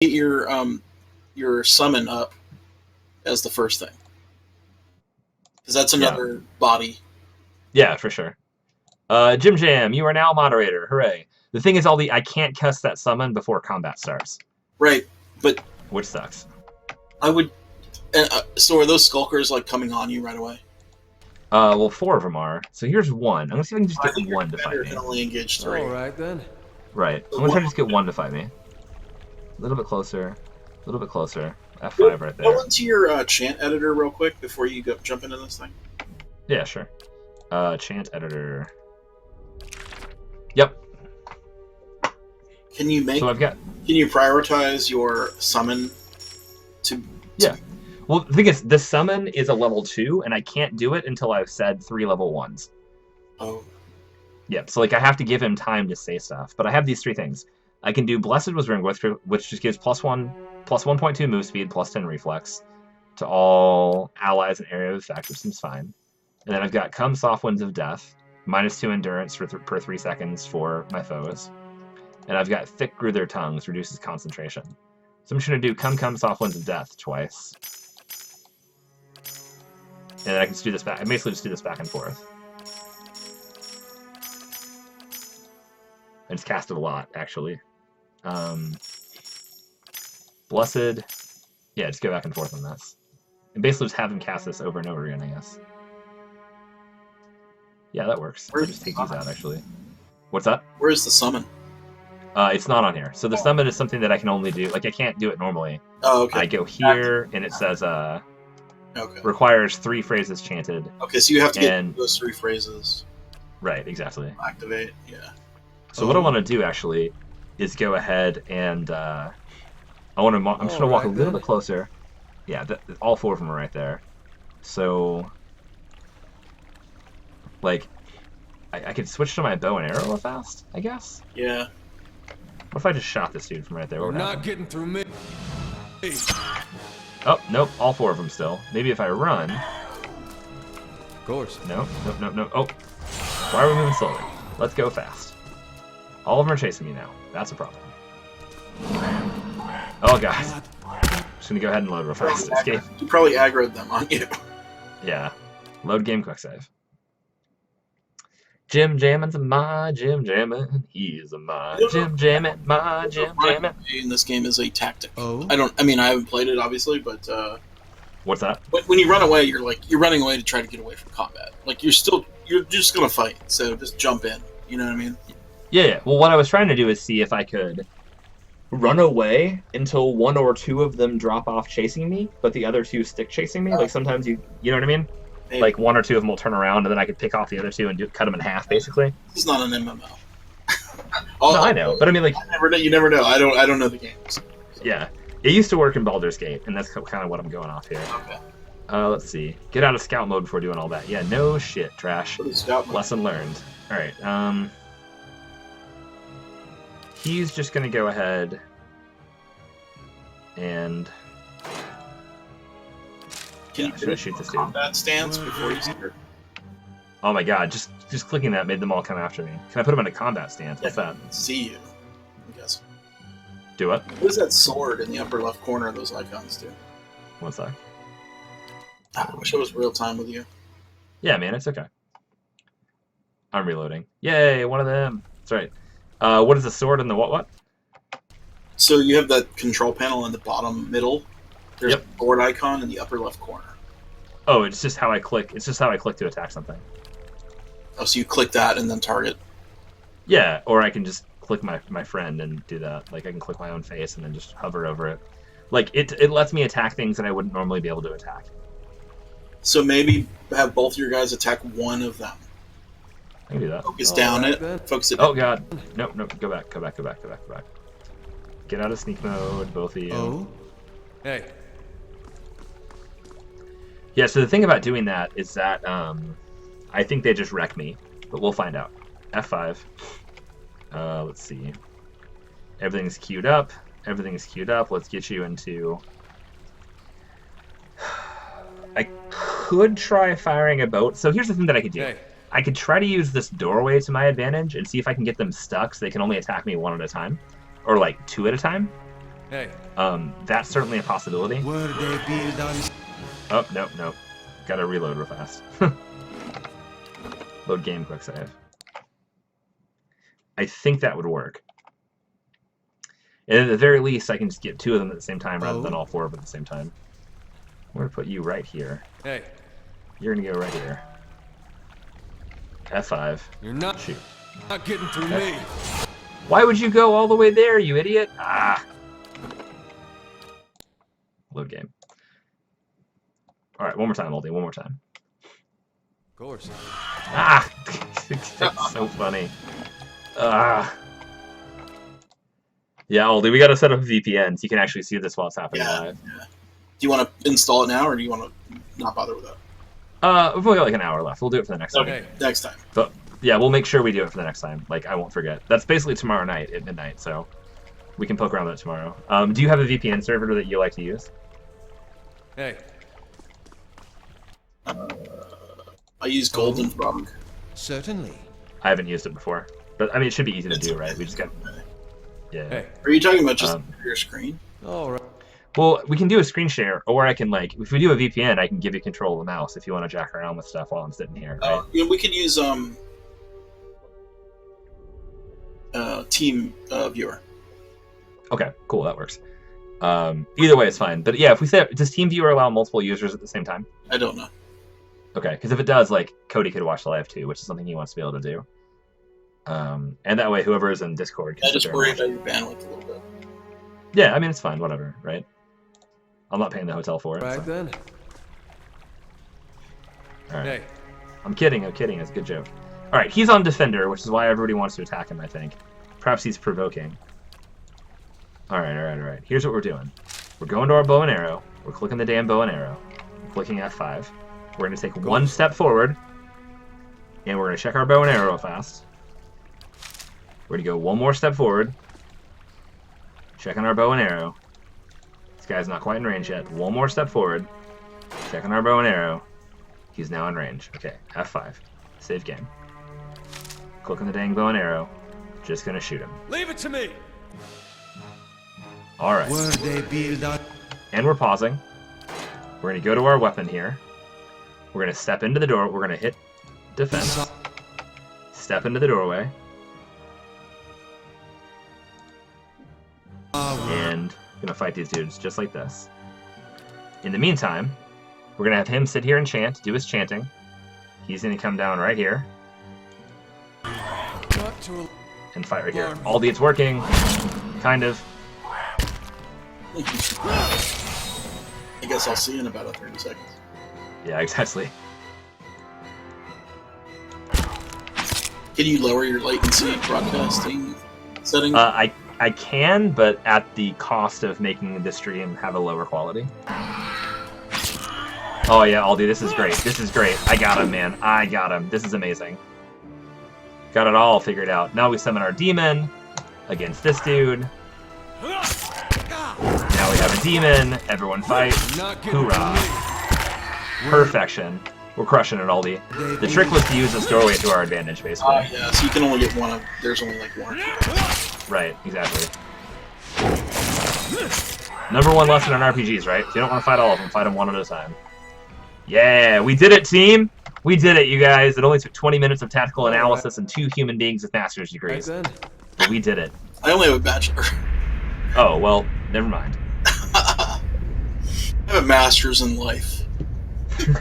get your summon up as the first thing, because that's another body. Yeah, for sure. Jim Jam, you are now moderator. Hooray! The thing is, I can't cast that summon before combat starts. Right, but which sucks. I would. So are those skulkers like coming on you right away? Well, 4 of them are. So here's one. I'm gonna see if I can just get one to fight me. Can only engage 3. All right then. Right. I'm gonna try to just get one to fight me. A little bit closer. A little bit closer. F5 right there. Go into your chant editor real quick before you jump into this thing. Yeah, sure. Chant editor. Yep. Can you make? So I've got. Can you prioritize your summon to? Yeah. Well, the thing is, the summon is a level 2, and I can't do it until I've said 3 level 1s. Oh. Yep. So like I have to give him time to say stuff, but I have these 3 things. I can do Blessed was Ring, which just gives +1.2 move speed, +10 reflex to all allies and area of effect, which seems fine. And then I've got Come Soft Winds of Death, -2 endurance per 3 seconds for my foes. And I've got Thick Grew Their Tongues, reduces concentration. So I'm just going to do Come Soft Winds of Death twice. And then I can just do this back. I basically just do this back and forth. I just cast it a lot, actually. Blessed. Yeah, just go back and forth on this. And basically just have him cast this over and over again, I guess. Yeah, that works. I'll just take these out, actually. What's that? Where's the summon? It's not on here. So the summon is something that I can only do. Like, I can't do it normally. Oh, okay. I go here, and it says, okay. Requires 3 phrases chanted. Okay, so you have to get those 3 phrases. Right, exactly. Activate, yeah. So what I want to do, actually, is go ahead and, I'm just going to walk a little bit closer. Yeah, all 4 of them are right there. So, like, I could switch to my bow and arrow real fast, I guess? Yeah. What if I just shot this dude from right there? We're not getting through me. Oh, nope, all 4 of them still. Maybe if I run... Of course. No. Oh, why are we moving slowly? Let's go fast. All of them are chasing me now. That's a problem. Oh, God. Just gonna go ahead and load real fast. Escape. You probably aggroed them on you. Yeah. Load game quick save. Jim Jammin's my Jim Jammin. He's a my Jim Jammin. My Jim Jammin. In this game is a tactic. Oh. I haven't played it obviously, but what's that? When you run away, you're running away to try to get away from combat. Like you're just gonna fight, so just jump in. You know what I mean? Yeah. Well, what I was trying to do is see if I could run away until 1 or 2 of them drop off chasing me, but the other 2 stick chasing me. Like sometimes you know what I mean? Maybe. Like 1 or 2 of them will turn around, and then I could pick off the other 2 and cut them in half, basically. This is not an MMO. No, I know, but I mean, like you never know. I don't know the games. So. Yeah, it used to work in Baldur's Gate, and that's kind of what I'm going off here. Okay. Let's see. Get out of scout mode before doing all that. Yeah, no shit, trash. What is scout mode? Lesson learned. All right. He's just gonna go ahead and. Can you shoot this dude? Combat stance before you start? Oh my god! Just clicking that made them all come after me. Can I put them in a combat stance? What's that? See you. I guess. Do what? What is that sword in the upper left corner of those icons do? One sec. I wish it was real time with you. Yeah, man, it's okay. I'm reloading. Yay, one of them. That's right. What is the sword and the what? So you have that control panel in the bottom middle. There's a sword icon in the upper left corner. Oh, it's just how I click. It's just how I click to attack something. Oh, so you click that and then target. Yeah, or I can just click my friend and do that. Like I can click my own face and then just hover over it. Like it lets me attack things that I wouldn't normally be able to attack. So maybe have both your guys attack one of them. I can do that. Focus down it. Focus it. Oh god. Nope. Go back. Get out of sneak mode, both of you. Oh. Hey. Yeah, so the thing about doing that is that I think they just wreck me, but we'll find out. F5. Let's see. Everything's queued up. Let's get you into... I could try firing a boat. So here's the thing that I could do. Hey. I could try to use this doorway to my advantage and see if I can get them stuck so they can only attack me 1 at a time. Or like 2 at a time. Hey. That's certainly a possibility. Where they build on... Oh, no. Gotta reload real fast. Load game quick save. I think that would work. And at the very least, I can just get 2 of them at the same time rather than all 4 of them at the same time. I'm gonna put you right here. Hey. You're gonna go right here. F5. You're not... Shoot. Not getting through me. Why would you go all the way there, you idiot? Ah. Load game. Alright, one more time, Aldi. One more time. Of course. Ah! That's so funny. Ah. Yeah, Aldi, we gotta set up VPN so you can actually see this while it's happening live. Yeah. Do you want to install it now, or do you want to not bother with that? We've only got like an hour left. We'll do it for the next time. Okay. Next time. But yeah, we'll make sure we do it for the next time. Like, I won't forget. That's basically tomorrow night at midnight, so we can poke around with it tomorrow. Do you have a VPN server that you like to use? Hey. I use Golden Frog. Certainly. I haven't used it before. But, I mean, it should be easy to do, right? We just got... Yeah. Hey. Are you talking about just your screen? All right. Well, we can do a screen share, or I can, like, if we do a VPN, I can give you control of the mouse if you want to jack around with stuff while I'm sitting here, right? We could use Team Viewer. Okay, cool, that works. Either way, it's fine. But yeah, if we say, does TeamViewer allow multiple users at the same time? I don't know. Okay, because if it does, like, Cody could watch the live too, which is something he wants to be able to do. And that way, whoever is in Discord can I just sit there worry and about your bandwidth a little bit. Yeah, I mean, it's fine, whatever, right? I'm not paying the hotel for it. Right So. then. All right. Hey. I'm kidding. It's a good joke. All right, he's on Defender, which is why everybody wants to attack him, I think. Perhaps he's provoking. All right. Here's what we're doing. We're going to our bow and arrow. We're clicking the damn bow and arrow. We're clicking F5. We're going to take one step forward, and we're going to check our bow and arrow fast. We're going to go one more step forward, checking our bow and arrow. This guy's not quite in range yet. One more step forward, checking our bow and arrow. He's now in range. Okay, F5. Save game. Clicking the dang bow and arrow. Just going to shoot him. Leave it to me. All right. Where they build on... And we're pausing. We're going to go to our weapon here. We're going to step into the door. We're going to hit defense. Step into the doorway. And we're going to fight these dudes just like this. In the meantime, we're going to have him sit here and chant, do his chanting. He's going to come down right here and fight right here. Aldi, it's working. Kind of. I guess I'll see you in about 30 seconds. Yeah, exactly. Can you lower your latency broadcasting settings? I can, but at the cost of making the stream have a lower quality. Oh yeah, Aldi, this is great. This is great. I got him, man. I got him. This is amazing. Got it all figured out. Now we summon our demon against this dude. Now we have a demon. Everyone fight. Hoorah. Perfection. We're crushing it, Aldi. The trick was to use this doorway to our advantage, basically. Yeah, so you can only get one of... There's only like one. Right, exactly. Number one lesson on RPGs, right? If you don't want to fight all of them, fight them one at a time. Yeah, we did it, team! We did it, you guys. It only took 20 minutes of tactical analysis and 2 human beings with master's degrees. But we did it. I only have a bachelor. Oh, well, never mind. I have a master's in life.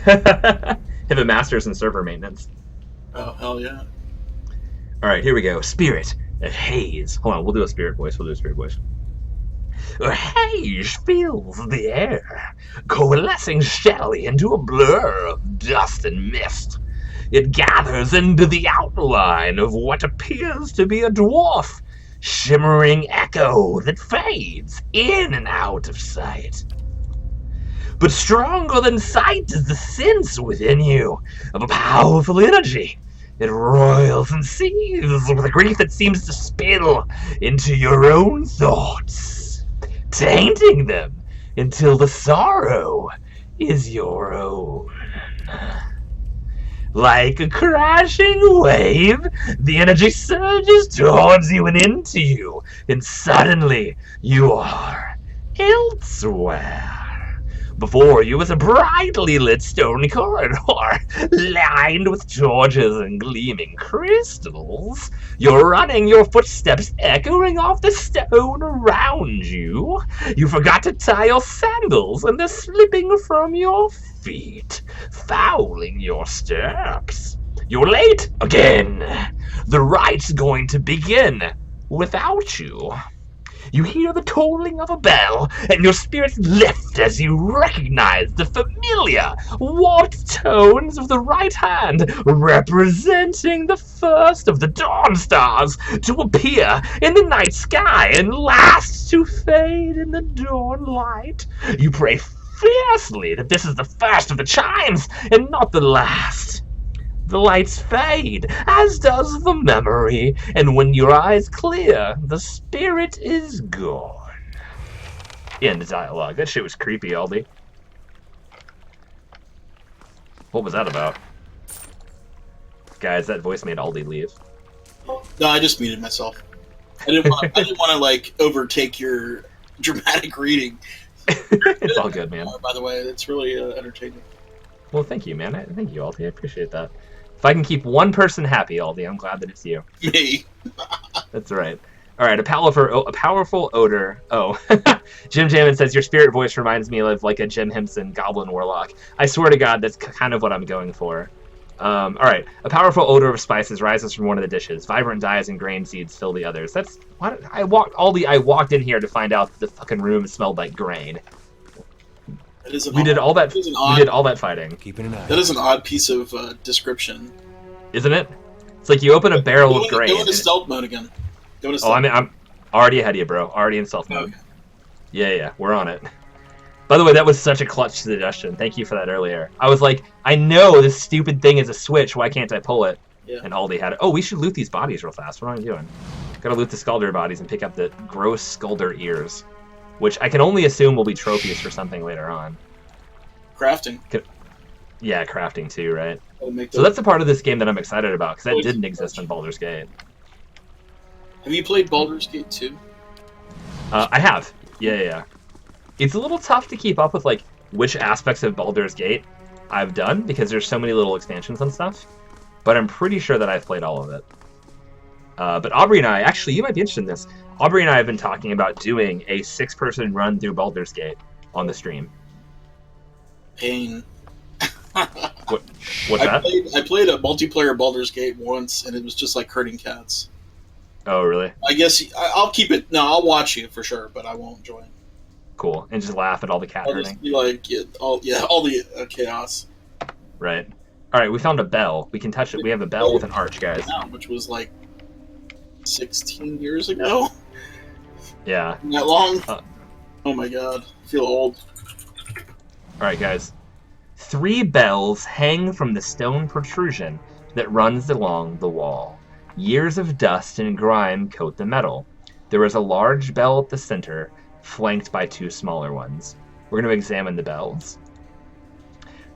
Have a master's in server maintenance. Oh, hell yeah. Alright, here we go. Spirit. A haze. Hold on, we'll do a spirit voice. A haze fills the air, coalescing steadily into a blur of dust and mist. It gathers into the outline of what appears to be a dwarf, shimmering echo that fades in and out of sight. But stronger than sight is the sense within you of a powerful energy. It roils and seethes with a grief that seems to spill into your own thoughts, tainting them until the sorrow is your own. Like a crashing wave, the energy surges towards you and into you, and suddenly you are elsewhere. Before you is a brightly lit stone corridor, lined with torches and gleaming crystals. You're running, your footsteps echoing off the stone around you. You forgot to tie your sandals, and they're slipping from your feet, fouling your steps. You're late again. The right's going to begin without you. You hear the tolling of a bell, and your spirits lift as you recognize the familiar, warped tones of the right hand, representing the first of the dawn stars to appear in the night sky and last to fade in the dawn light. You pray fiercely that this is the first of the chimes and not the last. The lights fade, as does the memory, and when your eyes clear, the spirit is gone. End dialogue. That shit was creepy, Aldi. What was that about? Guys, that voice made Aldi leave. No, I just muted myself. I didn't want to like overtake your dramatic reading. It's all good, man. By the way, it's really entertaining. Well, thank you, man. Thank you, Aldi. I appreciate that. If I can keep one person happy, Aldi, I'm glad that it's you. Me. That's right. All right, a powerful odor. Oh, Jim Jamin says, your spirit voice reminds me of like a Jim Henson Goblin Warlock. I swear to God, that's kind of what I'm going for. All right, a powerful odor of spices rises from one of the dishes. Vibrant dyes and grain seeds fill the others. That's what I walked in here to find out that the fucking room smelled like grain. We did all that fighting. Keeping an eye. That is an odd piece of description. Isn't it? It's like you open a barrel of grain. Go into stealth mode again. I'm already ahead of you, bro. Already in stealth mode. Okay. Yeah, we're on it. By the way, that was such a clutch suggestion. Thank you for that earlier. I was like, I know this stupid thing is a switch. Why can't I pull it? Yeah. And Aldi had it. Oh, we should loot these bodies real fast. What am I doing? Gotta loot the Skulder bodies and pick up the gross Skulder ears, which I can only assume will be trophies for something later on. Crafting. Yeah, crafting too, right? So that's the part of this game that I'm excited about, because that didn't exist in Baldur's Gate. Have you played Baldur's Gate 2? I have. Yeah. It's a little tough to keep up with, like, which aspects of Baldur's Gate I've done, because there's so many little expansions and stuff. But I'm pretty sure that I've played all of it. But Aubrey and I, actually, you might be interested in this. Aubrey and I have been talking about doing a 6-person run through Baldur's Gate on the stream. Pain. What's that? I played a multiplayer Baldur's Gate once, and it was just like herding cats. Oh, really? I guess I'll keep it. No, I'll watch you for sure, but I won't join. Cool, and just laugh at all the cat I'll herding. just be like, all the chaos. Right. All right, we found a bell. We can touch it. We have a bell with an arch, guys. Which was like 16 years ago. Yeah. That long? Oh my god, I feel old. All right, guys. 3 bells hang from the stone protrusion that runs along the wall. Years of dust and grime coat the metal. There is a large bell at the center, flanked by 2 smaller ones. We're going to examine the bells.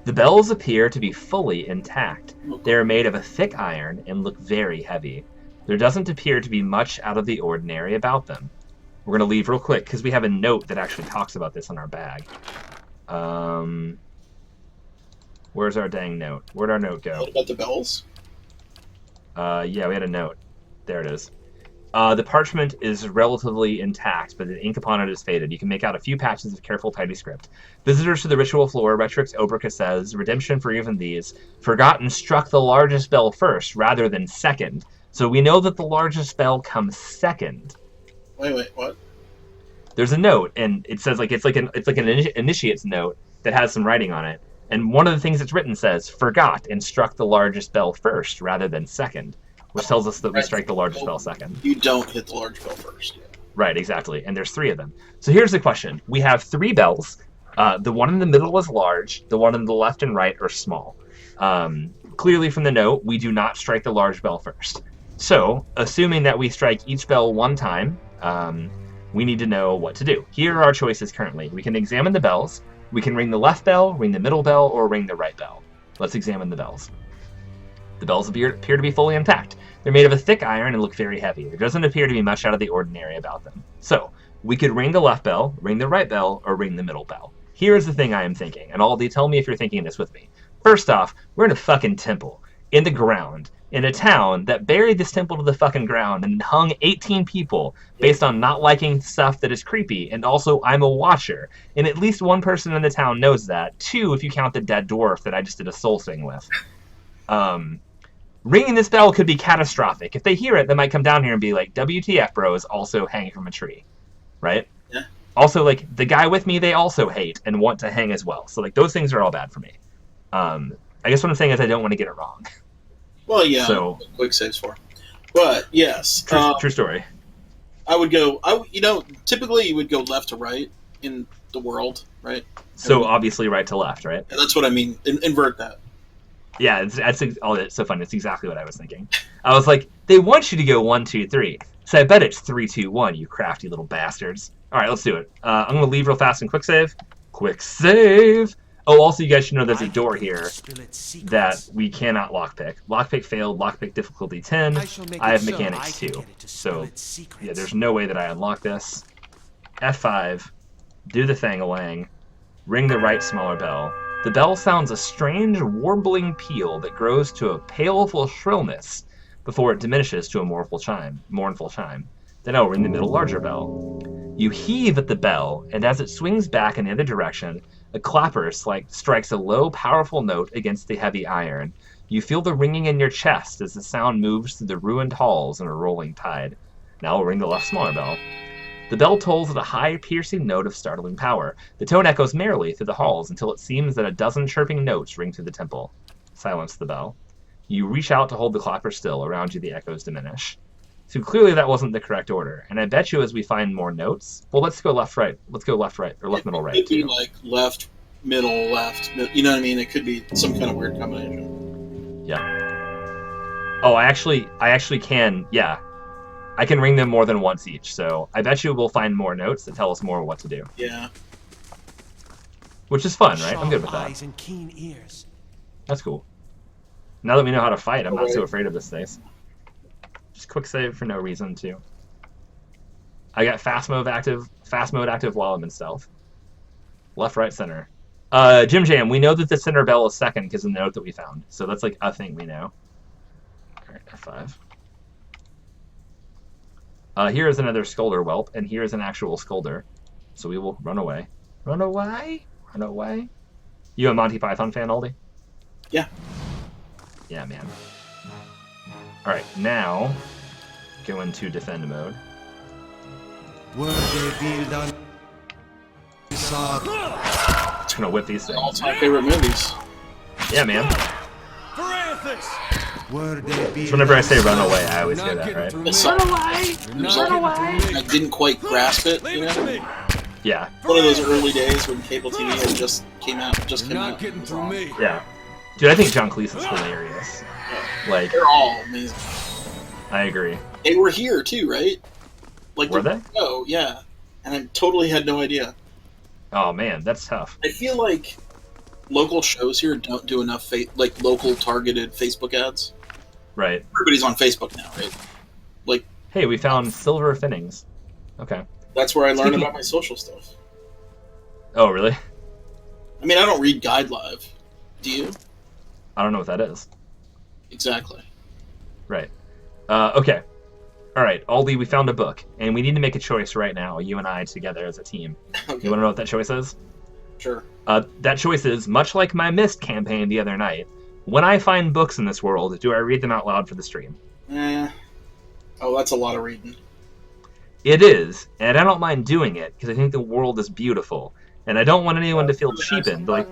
The bells appear to be fully intact. They are made of a thick iron and look very heavy. There doesn't appear to be much out of the ordinary about them. We're going to leave real quick because we have a note that actually talks about this on our bag. Where's our dang note? Where'd our note go? What about the bells? Yeah, we had a note. There it is. The parchment is relatively intact, but the ink upon it is faded. You can make out a few patches of careful, tidy script. Visitors to the ritual floor, Retrix Obrica says, redemption for even these. Forgotten struck the largest bell first, rather than second. So we know that the largest bell comes second. Wait, what? There's a note, and it says it's like an initiate's note that has some writing on it. And one of the things that's written says, forgot and struck the largest bell first, rather than second. Which tells us that we strike the largest bell second. You don't hit the large bell first. Yeah. Right, exactly. And there's 3 of them. So here's the question. We have 3 bells. The one in the middle is large. The one on the left and right are small. Clearly from the note, we do not strike the large bell first. So, assuming that we strike each bell 1 time, we need to know what to do. Here are our choices currently. We can examine the bells. We can ring the left bell, ring the middle bell, or ring the right bell. Let's examine the bells. The bells appear to be fully intact. They're made of a thick iron and look very heavy. There doesn't appear to be much out of the ordinary about them. So, We could ring the left bell, ring the right bell, or ring the middle bell. Here's the thing I am thinking, and Aldi, tell me if you're thinking this with me. First off, we're in a fucking temple, in the ground, in a town that buried this temple to the fucking ground and hung 18 people based on not liking stuff that is creepy, and also I'm a watcher. And at least one person in the town knows that. 2, if you count the dead dwarf that I just did a soul thing with. Ringing this bell could be catastrophic. If they hear it, they might come down here and be like, WTF, bro, is also hanging from a tree. Right? Yeah. Also, like, the guy with me, they also hate and want to hang as well. So, like, those things are all bad for me. I guess what I'm saying is I don't want to get it wrong. Well, yeah. So, quick saves for. But yes, true story. I would go. Typically you would go left to right in the world, right? So obviously right to left, right? And that's what I mean. Invert that. Yeah, it's so funny. It's exactly what I was thinking. I was like, they want you to go 1, 2, 3. So I bet it's 3, 2, 1. You crafty little bastards. All right, let's do it. I'm gonna leave real fast and quick save. Quick save. Oh, also, you guys should know there's a door here that we cannot lockpick. Lockpick failed. Lockpick difficulty 10. I have mechanics 2. So, yeah, there's no way that I unlock this. F5. Do the thang-a-lang. Ring the right smaller bell. The bell sounds a strange, warbling peal that grows to a paleful shrillness before it diminishes to a mournful chime. Then I'll ring the middle larger bell. You heave at the bell, and as it swings back in the other direction, a clapper strikes a low, powerful note against the heavy iron. You feel the ringing in your chest as the sound moves through the ruined halls in a rolling tide. Now I'll ring the left smaller bell. The bell tolls at a high, piercing note of startling power. The tone echoes merrily through the halls until it seems that a dozen chirping notes ring through the temple. Silence the bell. You reach out to hold the clapper still. Around you the echoes diminish. So clearly that wasn't the correct order. And I bet you as we find more notes... Well, let's go left-right. Let's go left-right, or left, middle, right. It could be like left, middle, left. You know what I mean? It could be some kind of weird combination. Yeah. Oh, I actually can, yeah. I can ring them more than once each, so I bet you we'll find more notes that tell us more what to do. Yeah. Which is fun, right? I'm good with that. Eyes and keen ears. That's cool. Now that we know how to fight, I'm not so afraid of this thing. Just quick save for no reason, too. I got fast mode active while I'm in stealth. Left, right, center. Jim Jam, we know that the center bell is second because of the note that we found. So that's like a thing we know. Alright, F5. Here is another Scolder whelp, and here is an actual Scolder. So we will run away. Run away? Run away? You a Monty Python fan, Aldi? Yeah. Yeah, man. Alright, now go into defend mode. Just gonna whip these All things. my favorite movies. Yeah, man. Just Whenever I say run away, I always hear that, right? It's run away! I didn't quite grasp it, you know? Yeah. One of those early days when cable TV had just came out. Yeah. Dude, I think John Cleese is hilarious. Like, They're all amazing. I agree. They were here too, right? Like Were they? Oh, yeah. And I totally had no idea. Oh, man, that's tough. I feel like local shows here don't do enough local targeted Facebook ads. Right. Everybody's on Facebook now, right? Like, Hey, we found silver finnings. Okay. that's where I learned Speaking- about my social stuff. Oh, really? I mean, I don't read Guide Live. Do you? I don't know what that is. Exactly. Right. Okay. All right, Aldi, we found a book, and we need to make a choice right now, you and I together as a team. Okay, You want to know what that choice is? sure. That choice is, much like my Myst campaign the other night, when I find books in this world, do I read them out loud for the stream? Oh, that's a lot of reading. It is, and I don't mind doing it, because I think the world is beautiful, and I don't want anyone to feel cheapened. Like,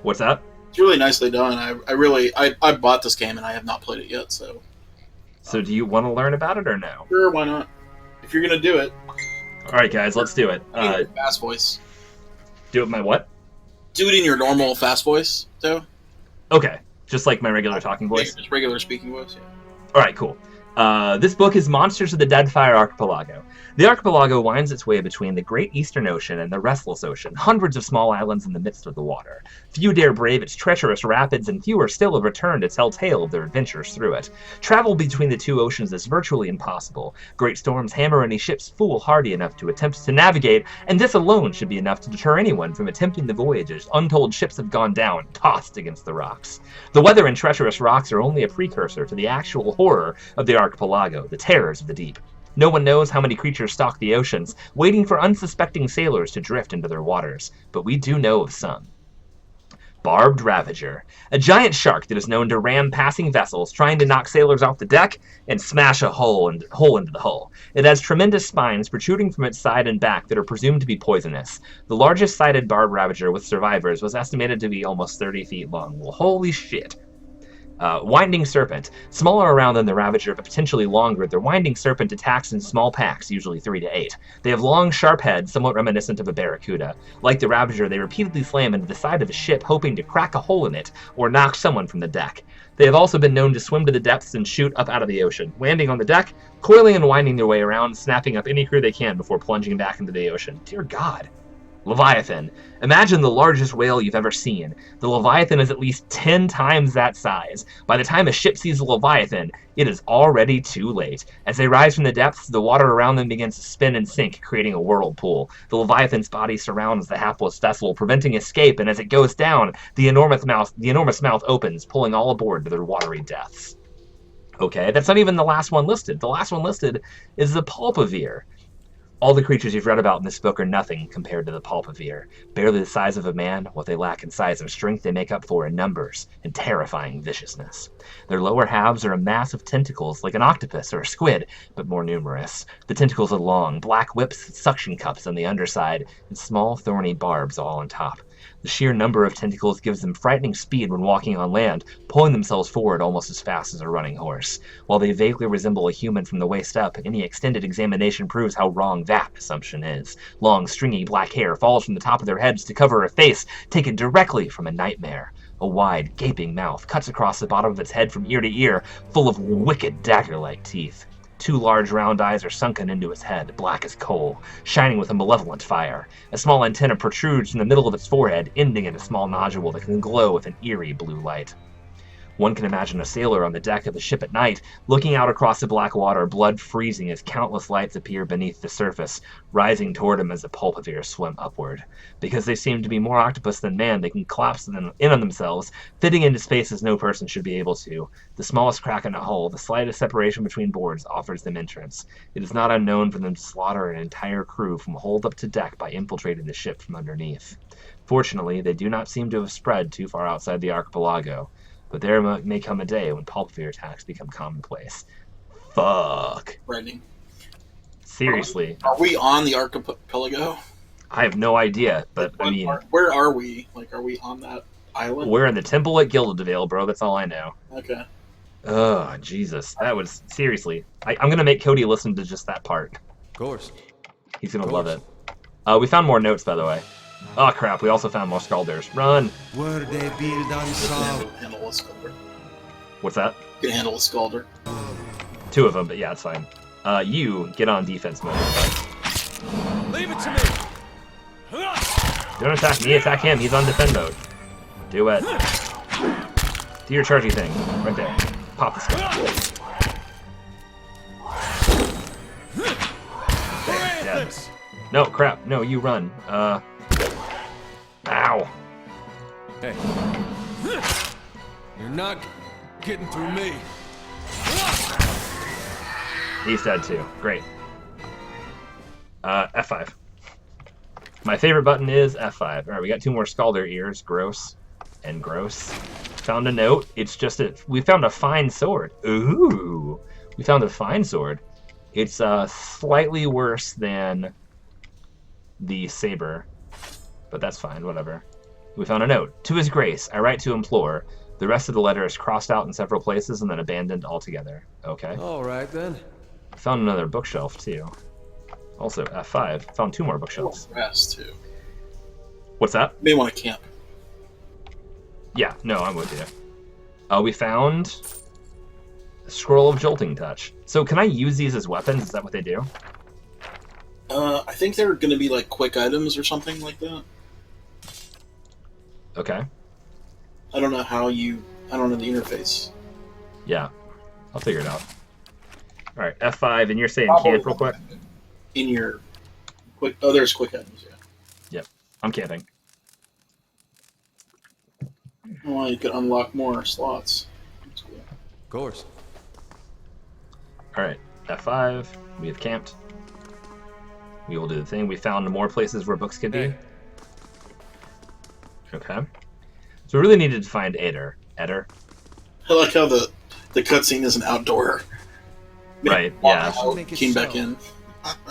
what's that? It's really nicely done. I bought this game and I have not played it yet, so So do you want to learn about it or no? sure, why not? If you're gonna do it, All right, guys, let's do it. do it in your fast voice. Do it my what? Do it in your normal fast voice, though. Okay, just like my regular talking Yeah, voice. just regular speaking voice. Yeah. All right, cool. This book is Monsters of the Deadfire Archipelago. The archipelago winds its way between the Great Eastern Ocean and the Restless Ocean, hundreds of small islands in the midst of the water. Few dare brave its treacherous rapids, and fewer still have returned to tell tale of their adventures through it. Travel between the two oceans is virtually impossible. Great storms hammer any ships foolhardy enough to attempt to navigate, and this alone should be enough to deter anyone from attempting the voyage, as untold ships have gone down, tossed against the rocks. The weather and treacherous rocks are only a precursor to the actual horror of the archipelago, the terrors of the deep. No one knows how many creatures stalk the oceans, waiting for unsuspecting sailors to drift into their waters, but we do know of some. Barbed Ravager, a giant shark that is known to ram passing vessels, trying to knock sailors off the deck and smash a hole into the hull. It has tremendous spines protruding from its side and back that are presumed to be poisonous. The largest sighted Barbed Ravager with survivors was estimated to be almost 30 feet long. Well, holy shit. Winding Serpent. Smaller around than the Ravager, but potentially longer, the Winding Serpent attacks in small packs, usually 3 to 8. They have long, sharp heads, somewhat reminiscent of a barracuda. Like the Ravager, they repeatedly slam into the side of a ship, hoping to crack a hole in it, or knock someone from the deck. They have also been known to swim to the depths and shoot up out of the ocean, landing on the deck, coiling and winding their way around, snapping up any crew they can before plunging back into the ocean. Dear God. Leviathan. Imagine the largest whale you've ever seen. The Leviathan is at least 10 times that size. By the time a ship sees a Leviathan, it is already too late. As they rise from the depths, the water around them begins to spin and sink, creating a whirlpool. The Leviathan's body surrounds the hapless vessel, preventing escape, and as it goes down, the enormous mouth opens, pulling all aboard to their watery deaths. Okay, that's not even the last one listed. The last one listed is the Pulpavir. All the creatures you've read about in this book are nothing compared to the Pulpavir. Barely the size of a man, what they lack in size and strength they make up for in numbers and terrifying viciousness. Their lower halves are a mass of tentacles like an octopus or a squid, but more numerous. The tentacles are long, black whips with suction cups on the underside and small thorny barbs all on top. The sheer number of tentacles gives them frightening speed when walking on land, pulling themselves forward almost as fast as a running horse. While they vaguely resemble a human from the waist up, any extended examination proves how wrong that assumption is. Long, stringy black hair falls from the top of their heads to cover a face taken directly from a nightmare. A wide, gaping mouth cuts across the bottom of its head from ear to ear, full of wicked dagger-like teeth. 2 large round eyes are sunken into its head, black as coal, shining with a malevolent fire. A small antenna protrudes from the middle of its forehead, ending in a small nodule that can glow with an eerie blue light. One can imagine a sailor on the deck of a ship at night, looking out across the black water, blood freezing as countless lights appear beneath the surface, rising toward him as the Pulpavir swim upward. Because they seem to be more octopus than man, they can collapse in on themselves, fitting into spaces no person should be able to. The smallest crack in a hull, the slightest separation between boards, offers them entrance. It is not unknown for them to slaughter an entire crew from hold up to deck by infiltrating the ship from underneath. Fortunately, they do not seem to have spread too far outside the archipelago. But there may come a day when Pulpavir attacks become commonplace. Fuck. Branding. Seriously. Are we on the archipelago? I have no idea, but I mean... Where are we? Like, are we on that island? We're in the temple at Gildedale, bro. That's all I know. Okay. Oh, Jesus. That was... Seriously. I'm going to make Cody listen to just that part. Of course. He's going to love it. We found more notes, by the way. Oh, crap. We also found more Scalders. Run! Where they build on south. Handle a Scalder. What's that? You can handle a Scalder. 2 of them, but yeah, it's fine. You get on defense mode. Leave it to me. Don't attack me, attack him. He's on defend mode. Do it. Do your chargey thing. Right there. Pop the skull. There, dead. No, crap. No, you run. Ow. Hey. You're not getting through me. He's dead too. Great. F5. My favorite button is F5. Alright, we got 2 more Scalder ears. Gross. And gross. Found a note. It's just we found a fine sword. Ooh. We found a fine sword. It's slightly worse than the saber. But that's fine, whatever. We found a note. To His Grace, I write to implore. The rest of the letter is crossed out in several places and then abandoned altogether. Okay. All right, then. Found another bookshelf, too. Also, F5. Found 2 more bookshelves. Rest, too. What's that? You may want to camp. Yeah, no, I'm with you. We found Scroll of Jolting Touch. So can I use these as weapons? Is that what they do? I think they're going to be like quick items or something like that. Okay. I don't know I don't know the interface. Yeah. I'll figure it out. Alright, F5, and you're saying Probably camp real quick? In your quick. Oh, there's quick items. Yeah. Yep. I'm camping. Well, you could unlock more slots. That's cool. Of course. Alright, F5. We have camped. We will do the thing. We found more places where books could be. Hey. Okay. So we really needed to find Eder. I like how the cutscene is an outdoor. Right, Walk yeah. out, Make it came back so. in.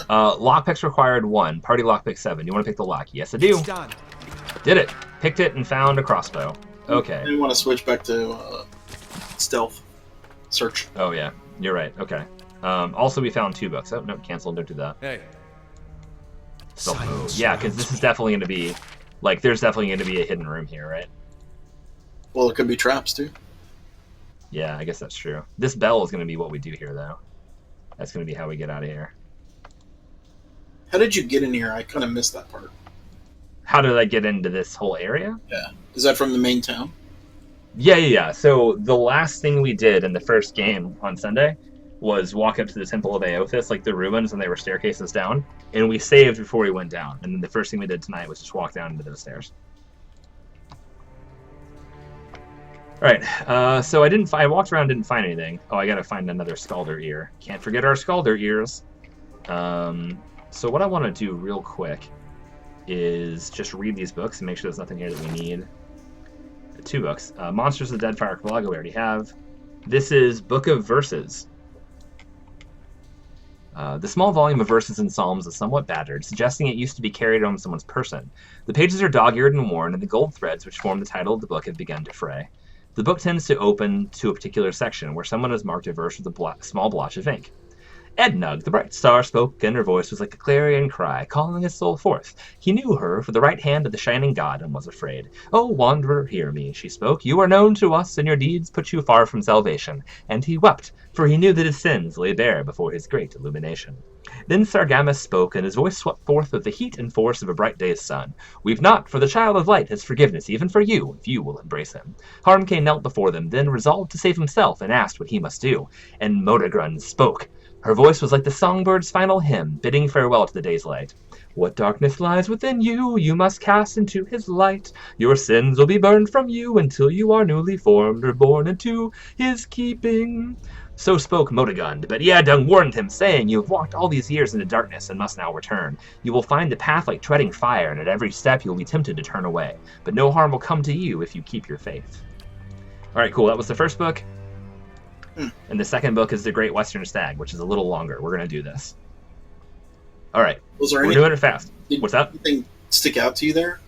Lockpicks required 1. Party lockpick 7. You want to pick the lock? Yes, I do. It's done. Did it. Picked it and found a crossbow. Okay. We want to switch back to stealth search. Oh, yeah. You're right. Okay. Also, we found 2 books. Oh, no, cancel. Don't do that. Hey. Stealth mode. Silence Yeah, because this is definitely going to be... Like, there's definitely going to be a hidden room here, right? Well, it could be traps too. Yeah, I guess that's true. This bell is going to be what we do here, though. That's going to be how we get out of here. How did you get in here? I kind of missed that part. How did I get into this whole area? Yeah. Is that from the main town? Yeah. So the last thing we did in the first game on Sunday was walk up to the Temple of Aothis, like the ruins, and they were staircases down. And we saved before we went down. And then the first thing we did tonight was just walk down into those stairs. Alright, so I walked around, didn't find anything. Oh, I gotta find another Scalder ear. Can't forget our Scalder ears. So what I want to do real quick is just read these books and make sure there's nothing here that we need. 2 books. Monsters of the Deadfire Clog, we already have. This is Book of Verses. The small volume of verses and psalms is somewhat battered, suggesting it used to be carried on someone's person. The pages are dog-eared and worn, and the gold threads which form the title of the book have begun to fray. The book tends to open to a particular section where someone has marked a verse with a small blotch of ink. Ednug, the bright star, spoke, and her voice was like a clarion cry, calling his soul forth. He knew her for the right hand of the shining god and was afraid. "O wanderer, hear me," she spoke. "You are known to us, and your deeds put you far from salvation." And he wept, for he knew that his sins lay bare before his great illumination. Then Sargamus spoke, and his voice swept forth with the heat and force of a bright day's sun. "Weep not, for the child of light has forgiveness even for you, if you will embrace him." Harmkay knelt before them, then resolved to save himself, and asked what he must do. And Modagrun spoke. Her voice was like the songbird's final hymn, bidding farewell to the day's light. "What darkness lies within you, you must cast into his light. Your sins will be burned from you until you are newly formed or born into his keeping." So spoke Modagund, but Eadung warned him, saying, "You have walked all these years into darkness and must now return. You will find the path like treading fire, and at every step you will be tempted to turn away. But no harm will come to you if you keep your faith." Alright, cool. That was the first book. And the second book is The Great Western Stag, which is a little longer. We're going to do this. Alright. Was there We're doing it fast. Did What's that? anything stick out to you there?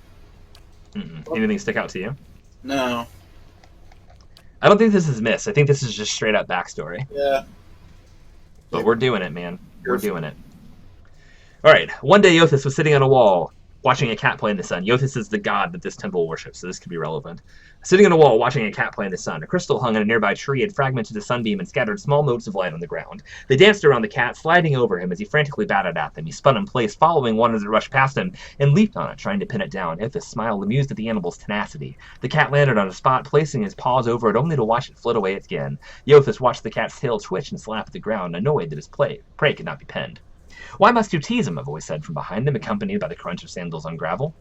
Anything stick out to you? No. I don't think this is Miss. I think this is just straight up backstory. Yeah. But we're doing it, man. We're doing it. Alright, one day Eothas was sitting on a wall, watching a cat play in the sun. Eothas is the god that this temple worships, so this could be relevant. Sitting on a wall, watching a cat play in the sun. A crystal hung in a nearby tree had fragmented the sunbeam and scattered small motes of light on the ground. They danced around the cat, sliding over him as he frantically batted at them. He spun in place, following one as it rushed past him, and leaped on it, trying to pin it down. Eothas smiled, amused at the animal's tenacity. The cat landed on a spot, placing his paws over it, only to watch it flit away again. Eothas watched the cat's tail twitch and slap at the ground, annoyed that his prey could not be pinned. "Why must you tease him?" a voice said from behind him, accompanied by the crunch of sandals on gravel.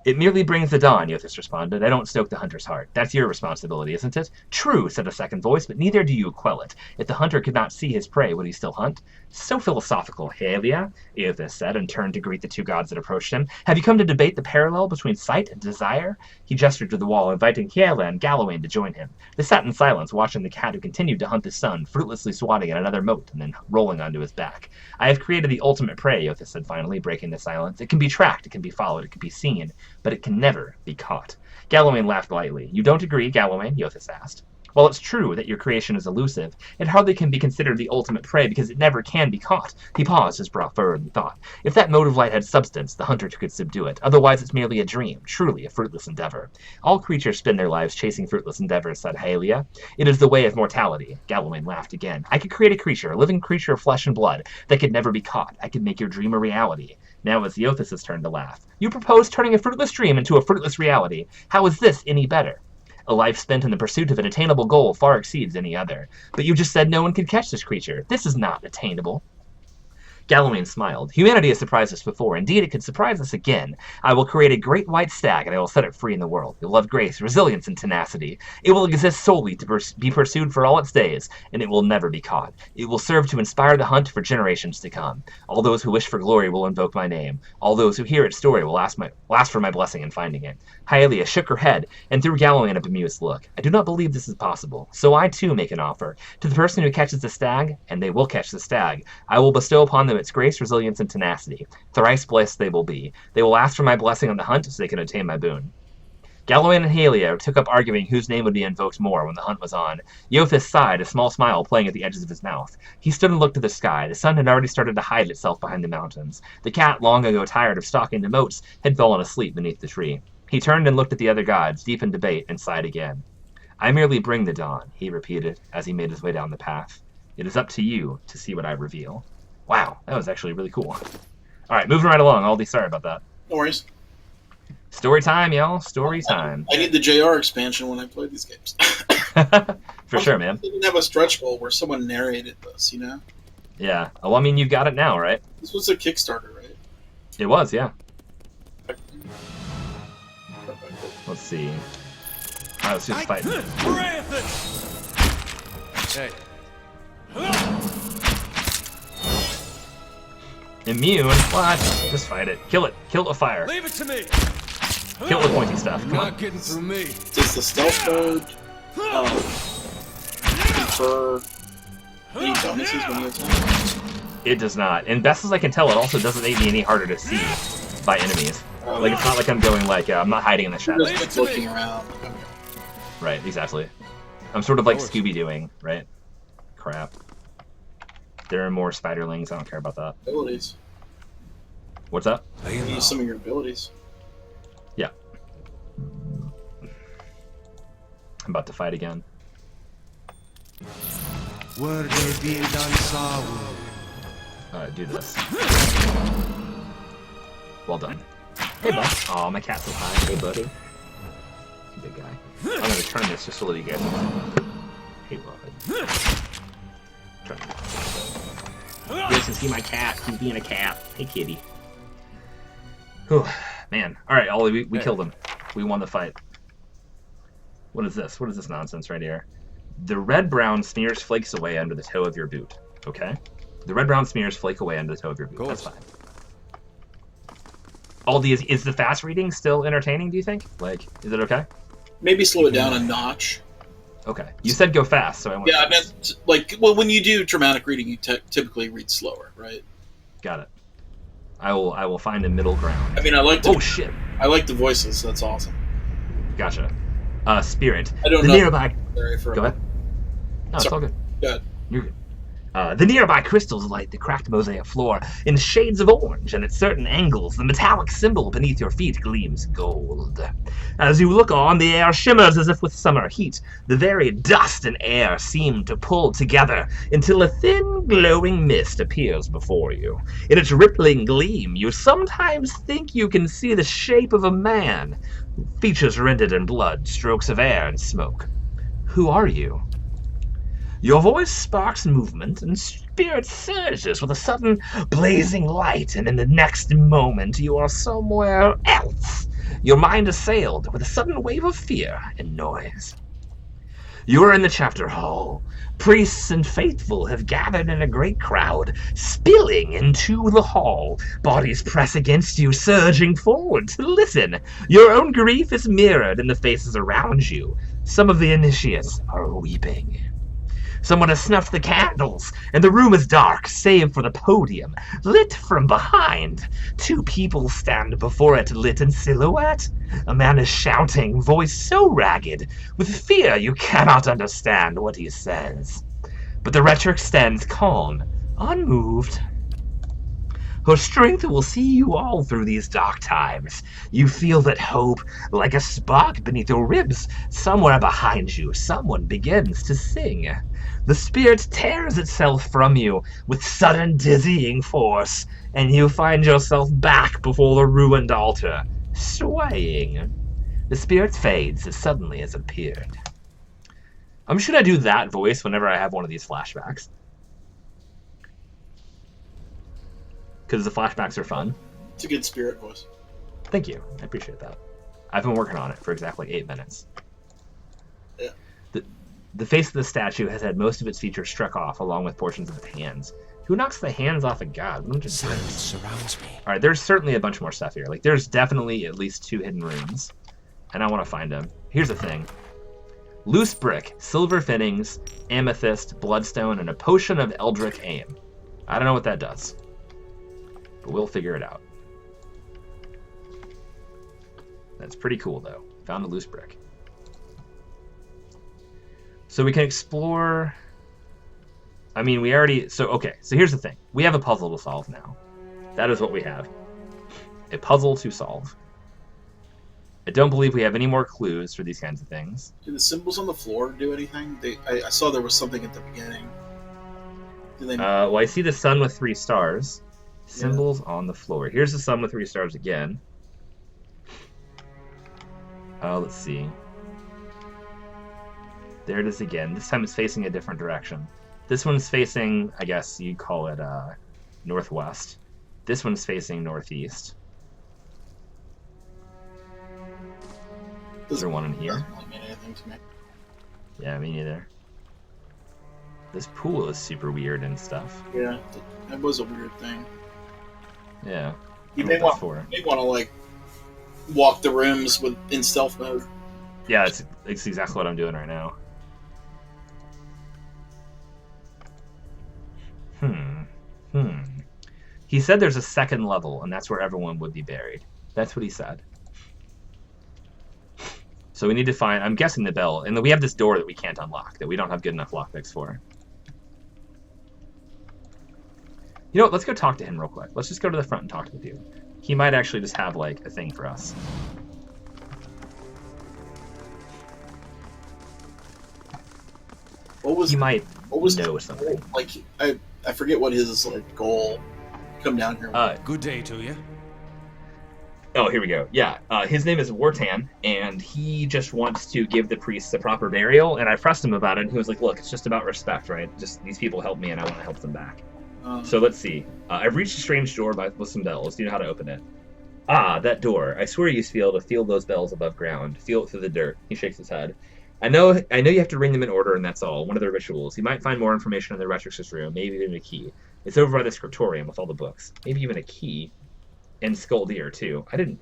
"It merely brings the dawn," Eothas responded. "I don't stoke the hunter's heart. That's your responsibility, isn't it?" "True," said a second voice, "but neither do you quell it. If the hunter could not see his prey, would he still hunt?" "So philosophical, Haelia," Eothas said, and turned to greet the 2 gods that approached him. "Have you come to debate the parallel between sight and desire?" He gestured to the wall, inviting Haelia and Galawain to join him. They sat in silence, watching the cat who continued to hunt the sun, fruitlessly swatting at another mote and then rolling onto his back. "I have created the ultimate prey," Eothas said finally, breaking the silence. "It can be tracked, it can be followed, it can be seen, but it can never be caught." Galawain laughed lightly. "You don't agree, Galawain?" Eothas asked. While it's true that your creation is elusive, it hardly can be considered the ultimate prey because it never can be caught. He paused as brought forward and thought. If that motive light had substance, the hunter could subdue it. Otherwise, it's merely a dream, truly a fruitless endeavor. All creatures spend their lives chasing fruitless endeavors, said Hylia. It is the way of mortality. Galloway laughed again. I could create a creature, a living creature of flesh and blood, that could never be caught. I could make your dream a reality. Now it's Iothas' turn to laugh. You propose turning a fruitless dream into a fruitless reality. How is this any better? A life spent in the pursuit of an attainable goal far exceeds any other. But you just said no one could catch this creature. This is not attainable. Galloway smiled. Humanity has surprised us before. Indeed, it could surprise us again. I will create a great white stag, and I will set it free in the world. It will have grace, resilience, and tenacity. It will exist solely to be pursued for all its days, and it will never be caught. It will serve to inspire the hunt for generations to come. All those who wish for glory will invoke my name. All those who hear its story will ask for my blessing in finding it. Hylia shook her head and threw Galloway a bemused look. I do not believe this is possible. So I, too, make an offer. To the person who catches the stag, and they will catch the stag, I will bestow upon them its grace, resilience, and tenacity. Thrice blessed they will be. They will ask for my blessing on the hunt so they can obtain my boon. Galloway and Hylia took up arguing whose name would be invoked more when the hunt was on. Iothas sighed, a small smile playing at the edges of his mouth. He stood and looked at the sky. The sun had already started to hide itself behind the mountains. The cat, long ago tired of stalking the moats, had fallen asleep beneath the tree. He turned and looked at the other gods, deep in debate, and sighed again. I merely bring the dawn, he repeated, as he made his way down the path. It is up to you to see what I reveal. Wow, that was actually really cool. Alright, moving right along. Aldi, sorry about that. No worries. Story time, y'all. Story time. I need the JR expansion when I play these games. For sure, man. They didn't have a stretch goal where someone narrated this, you know? Yeah. Well, I mean, you've got it now, right? This was a Kickstarter, right? It was, yeah. Let's see. Let's just fight. Hey. Immune? What? Just fight it. Kill it. Kill it with fire. Leave it to me. Kill it with pointy stuff. You're Come not on. getting through me. Does the stealth mode confer any bonuses when you attack? It does not. And best as I can tell, it also doesn't make me any harder to see by enemies. Like, it's not like I'm going like, I'm not hiding in the shadows. Just like looking around. Okay. Right, exactly. I'm sort of like Scooby-Dooing, right? Crap. There are more spiderlings. I don't care about that. Abilities. What's up? You use some of your abilities. Yeah. I'm about to fight again. Do this. Well done. Hey, bud. Oh, my cat's so high. Hey, buddy. Big guy. I'm gonna turn this just so that you guys can... Hey, bud. Turn. You guys can see my cat. He's being a cat. Hey, kitty. Whew. Man. Alright, Ollie, we killed him. We won the fight. What is this? What is this nonsense right here? The red-brown smears flakes away under the toe of your boot. Okay? The red-brown smears flake away under the toe of your boot. That's fine. Aldi, is the fast reading still entertaining, do you think? Like, is it okay? Maybe slow it down a notch. Okay. You said go fast, so I went Yeah, fast. I meant, like, well, when you do dramatic reading, you typically read slower, right? Got it. I will find a middle ground. I mean, I like to... Oh, shit. I like the voices. That's awesome. Gotcha. Spirit. I don't the know. Nearby... Sorry for... Go ahead. No, it's all good. Go ahead. You're good. The nearby crystals light the cracked mosaic floor in shades of orange, and at certain angles, the metallic symbol beneath your feet gleams gold. As you look on, the air shimmers as if with summer heat. The very dust and air seem to pull together until a thin, glowing mist appears before you. In its rippling gleam, you sometimes think you can see the shape of a man, features rendered in blood, strokes of air, and smoke. Who are you? Your voice sparks movement, and spirit surges with a sudden blazing light, and in the next moment you are somewhere else, your mind assailed with a sudden wave of fear and noise. You are in the chapter hall. Priests and faithful have gathered in a great crowd, spilling into the hall. Bodies press against you, surging forward to listen. Your own grief is mirrored in the faces around you. Some of the initiates are weeping. Someone has snuffed the candles, and the room is dark, save for the podium, lit from behind. Two people stand before it, lit in silhouette. A man is shouting, voice so ragged, with fear you cannot understand what he says. But the Retrix stands calm, unmoved. Her strength will see you all through these dark times. You feel that hope, like a spark beneath your ribs. Somewhere behind you, someone begins to sing. The spirit tears itself from you with sudden dizzying force, and you find yourself back before the ruined altar, swaying. The spirit fades as suddenly as it appeared. Should I do that voice whenever I have one of these flashbacks? Because the flashbacks are fun. It's a good spirit voice. Thank you. I appreciate that. I've been working on it for exactly 8 minutes. Yeah. The face of the statue has had most of its features struck off, along with portions of the hands. Who knocks the hands off a god? Silence surrounds me. Alright, there's certainly a bunch more stuff here. Like, there's definitely at least 2 hidden rooms. And I want to find them. Here's the thing. Loose brick, silver fittings, amethyst, bloodstone, and a potion of Eldritch aim. I don't know what that does. But we'll figure it out. That's pretty cool, though. Found a loose brick. So we can explore... I mean, we already... So, okay. So here's the thing. We have a puzzle to solve now. That is what we have. A puzzle to solve. I don't believe we have any more clues for these kinds of things. Do the symbols on the floor do anything? I saw there was something at the beginning. Do they... Well, I see the sun with 3 stars. Symbols on the floor. Here's the sun with 3 stars again. Let's see. There it is again. This time it's facing a different direction. This one's facing, I guess you'd call it northwest. This one's facing northeast. Is there one in here? Doesn't really mean anything to me. Yeah, me neither. This pool is super weird and stuff. Yeah, that was a weird thing. Yeah. You I may don't know what want that's to like walk the rooms in stealth mode. Yeah, it's exactly what I'm doing right now. He said there's a second level, and that's where everyone would be buried. That's what he said. So we need to find... I'm guessing the bell. And then we have this door that we can't unlock, that we don't have good enough lockpicks for. You know what? Let's go talk to him real quick. Let's just go to the front and talk to the dude. He might actually just have, like, a thing for us. He might know something. Like, I forget what his like goal. Come down here. Good day to you. Oh, here we go. Yeah, his name is Wartan, and he just wants to give the priests a proper burial, and I pressed him about it, and he was like, look, it's just about respect, right? Just these people helped me, and I want to help them back. So let's see. I've reached a strange door with some bells. Do you know how to open it? Ah, that door. I swear you used to be able to feel those bells above ground. Feel it through the dirt. He shakes his head. I know you have to ring them in order, and that's all. One of their rituals. You might find more information in the Retrix's room, maybe even a key. It's over by the scriptorium with all the books. Maybe even a key. And Skuldir, too. I didn't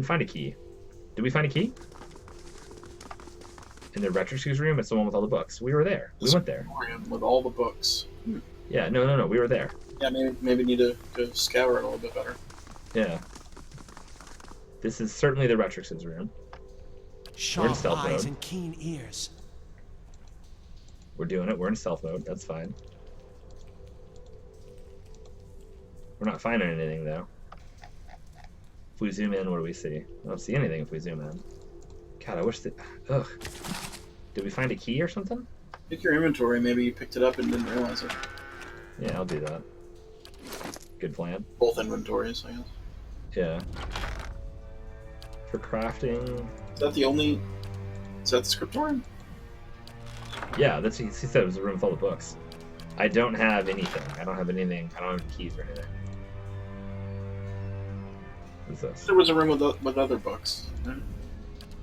find a key. Did we find a key? In the Retrix's room? It's the one with all the books. We were there. We went there. With all the books. Yeah, no. We were there. Yeah, maybe need to go scour it a little bit better. Yeah. This is certainly the Retrix's room. Sharp stealth eyes mode. and keen ears. We're doing it. We're in stealth mode. That's fine. We're not finding anything, though. If we zoom in, what do we see? I don't see anything if we zoom in. God, I wish that... Ugh. Did we find a key or something? Pick your inventory. Maybe you picked it up and didn't realize it. Yeah, I'll do that. Good plan. Both inventories, I guess. Yeah. For crafting... Is that the only... Is that the scriptorium? Yeah, that's he said it was a room full of books. I don't have anything. I don't have anything. I don't have any keys or anything. What's this? There was a room with other books. Right?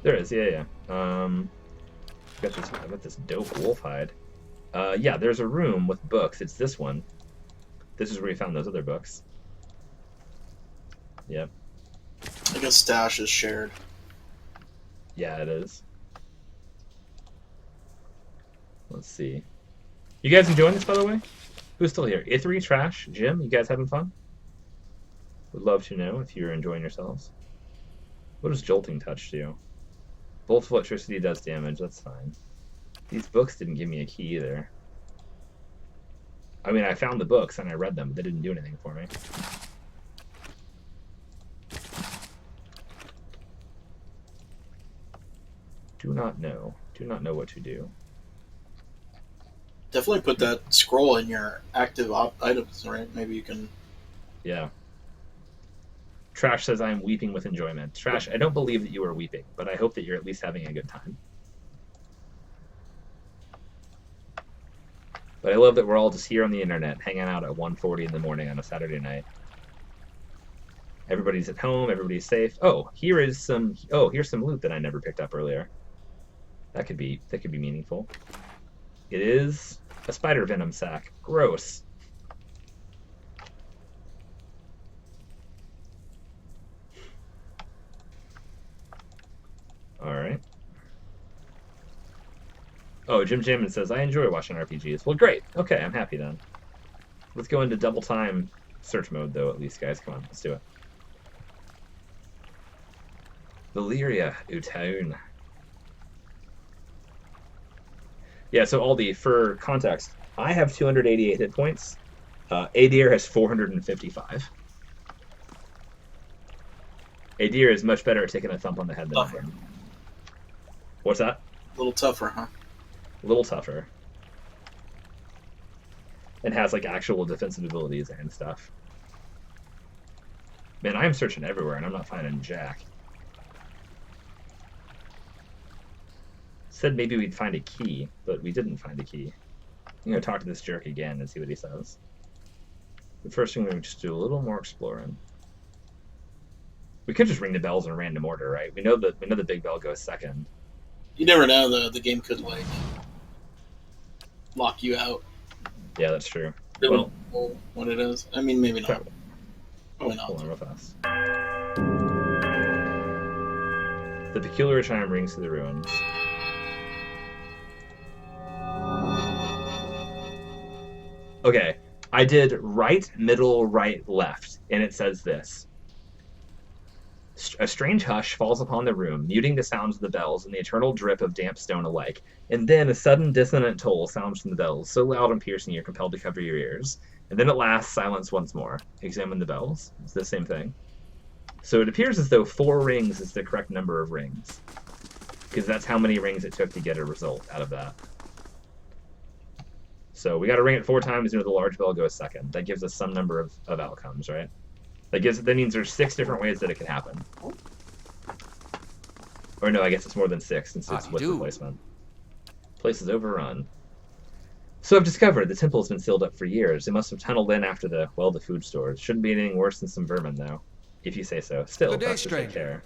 There is, yeah. I've got this dope wolf hide. Yeah, there's a room with books. It's this one. This is where we found those other books. Yep. I guess stash is shared. Yeah, it is. Let's see. You guys enjoying this, by the way? Who's still here? Ithri, Trash, Jim, you guys having fun? Would love to know if you're enjoying yourselves. What does Jolting Touch do? Bolt of Electricity does damage, that's fine. These books didn't give me a key either. I mean, I found the books and I read them, but they didn't do anything for me. Do not know. Do not know what to do. Definitely put that scroll in your active items, right? Maybe you can. Yeah. Trash says, I am weeping with enjoyment. Trash, I don't believe that you are weeping, but I hope that you're at least having a good time. But I love that we're all just here on the internet, hanging out at 1:40 in the morning on a Saturday night. Everybody's at home, everybody's safe. Oh, here's some loot that I never picked up earlier. That could be meaningful. It is a spider venom sac. Gross. Alright. Oh, Jim Jammin says, I enjoy watching RPGs. Well, great. Okay, I'm happy then. Let's go into double time search mode, though, at least, guys. Come on, let's do it. Valyria, Utaun. Yeah, so Aldi, for context, I have 288 hit points. Adir has 455. Adir is much better at taking a thump on the head than I am. What's that? A little tougher, huh? A little tougher. And has like actual defensive abilities and stuff. Man, I'm searching everywhere and I'm not finding jack. Said maybe we'd find a key, but we didn't find a key. I'm gonna talk to this jerk again and see what he says. But first I'm gonna just do a little more exploring. We could just ring the bells in random order, right? We know the big bell goes second. You never know. The game could like lock you out. Yeah, that's true. Well, what it is. I mean, maybe not. Probably not. Hold on real fast. The peculiar chime rings through the ruins. Okay, I did right, middle, right, left, and it says this. A strange hush falls upon the room, muting the sounds of the bells and the eternal drip of damp stone alike. And then a sudden dissonant toll sounds from the bells, so loud and piercing you're compelled to cover your ears. And then at last, silence once more. Examine the bells. It's the same thing. So it appears as though 4 rings is the correct number of rings. Because that's how many rings it took to get a result out of that. So we got to ring it 4 times, the large bell goes second. That gives us some number of outcomes, right? That means there's 6 different ways that it can happen. Or no, I guess it's more than 6 since it's with replacement. Place is overrun. So I've discovered the temple has been sealed up for years. It must have tunneled in after the food stores. Shouldn't be anything worse than some vermin, though. If you say so. Still, Good day, doctors take stranger. care.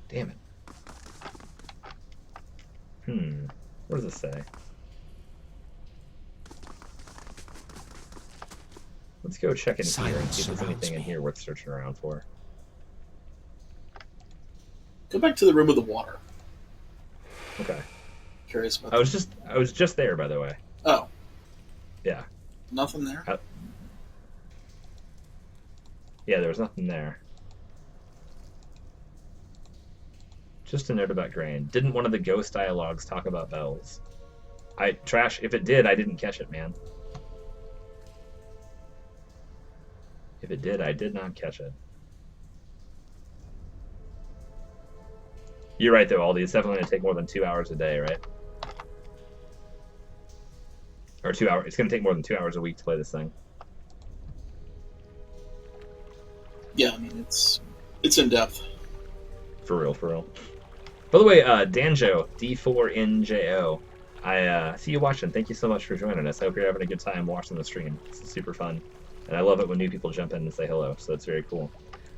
Damn it. What does this say? Let's go check in here and see if there's anything in here worth searching around for. Go back to the room with the water. Okay. Curious about I was just there, by the way. Oh. Yeah. Nothing there? Yeah, there was nothing there. Just a note about grain. Didn't one of the ghost dialogues talk about bells? Trash, if it did, I didn't catch it, man. If it did, I did not catch it. You're right, though, Aldi. It's definitely going to take more than 2 hours a day, right? Or 2 hours. It's going to take more than 2 hours a week to play this thing. Yeah, I mean, it's in depth. For real, for real. By the way, Danjo, D4NJO, I see you watching. Thank you so much for joining us. I hope you're having a good time watching the stream. It's super fun. And I love it when new people jump in and say hello, so that's very cool.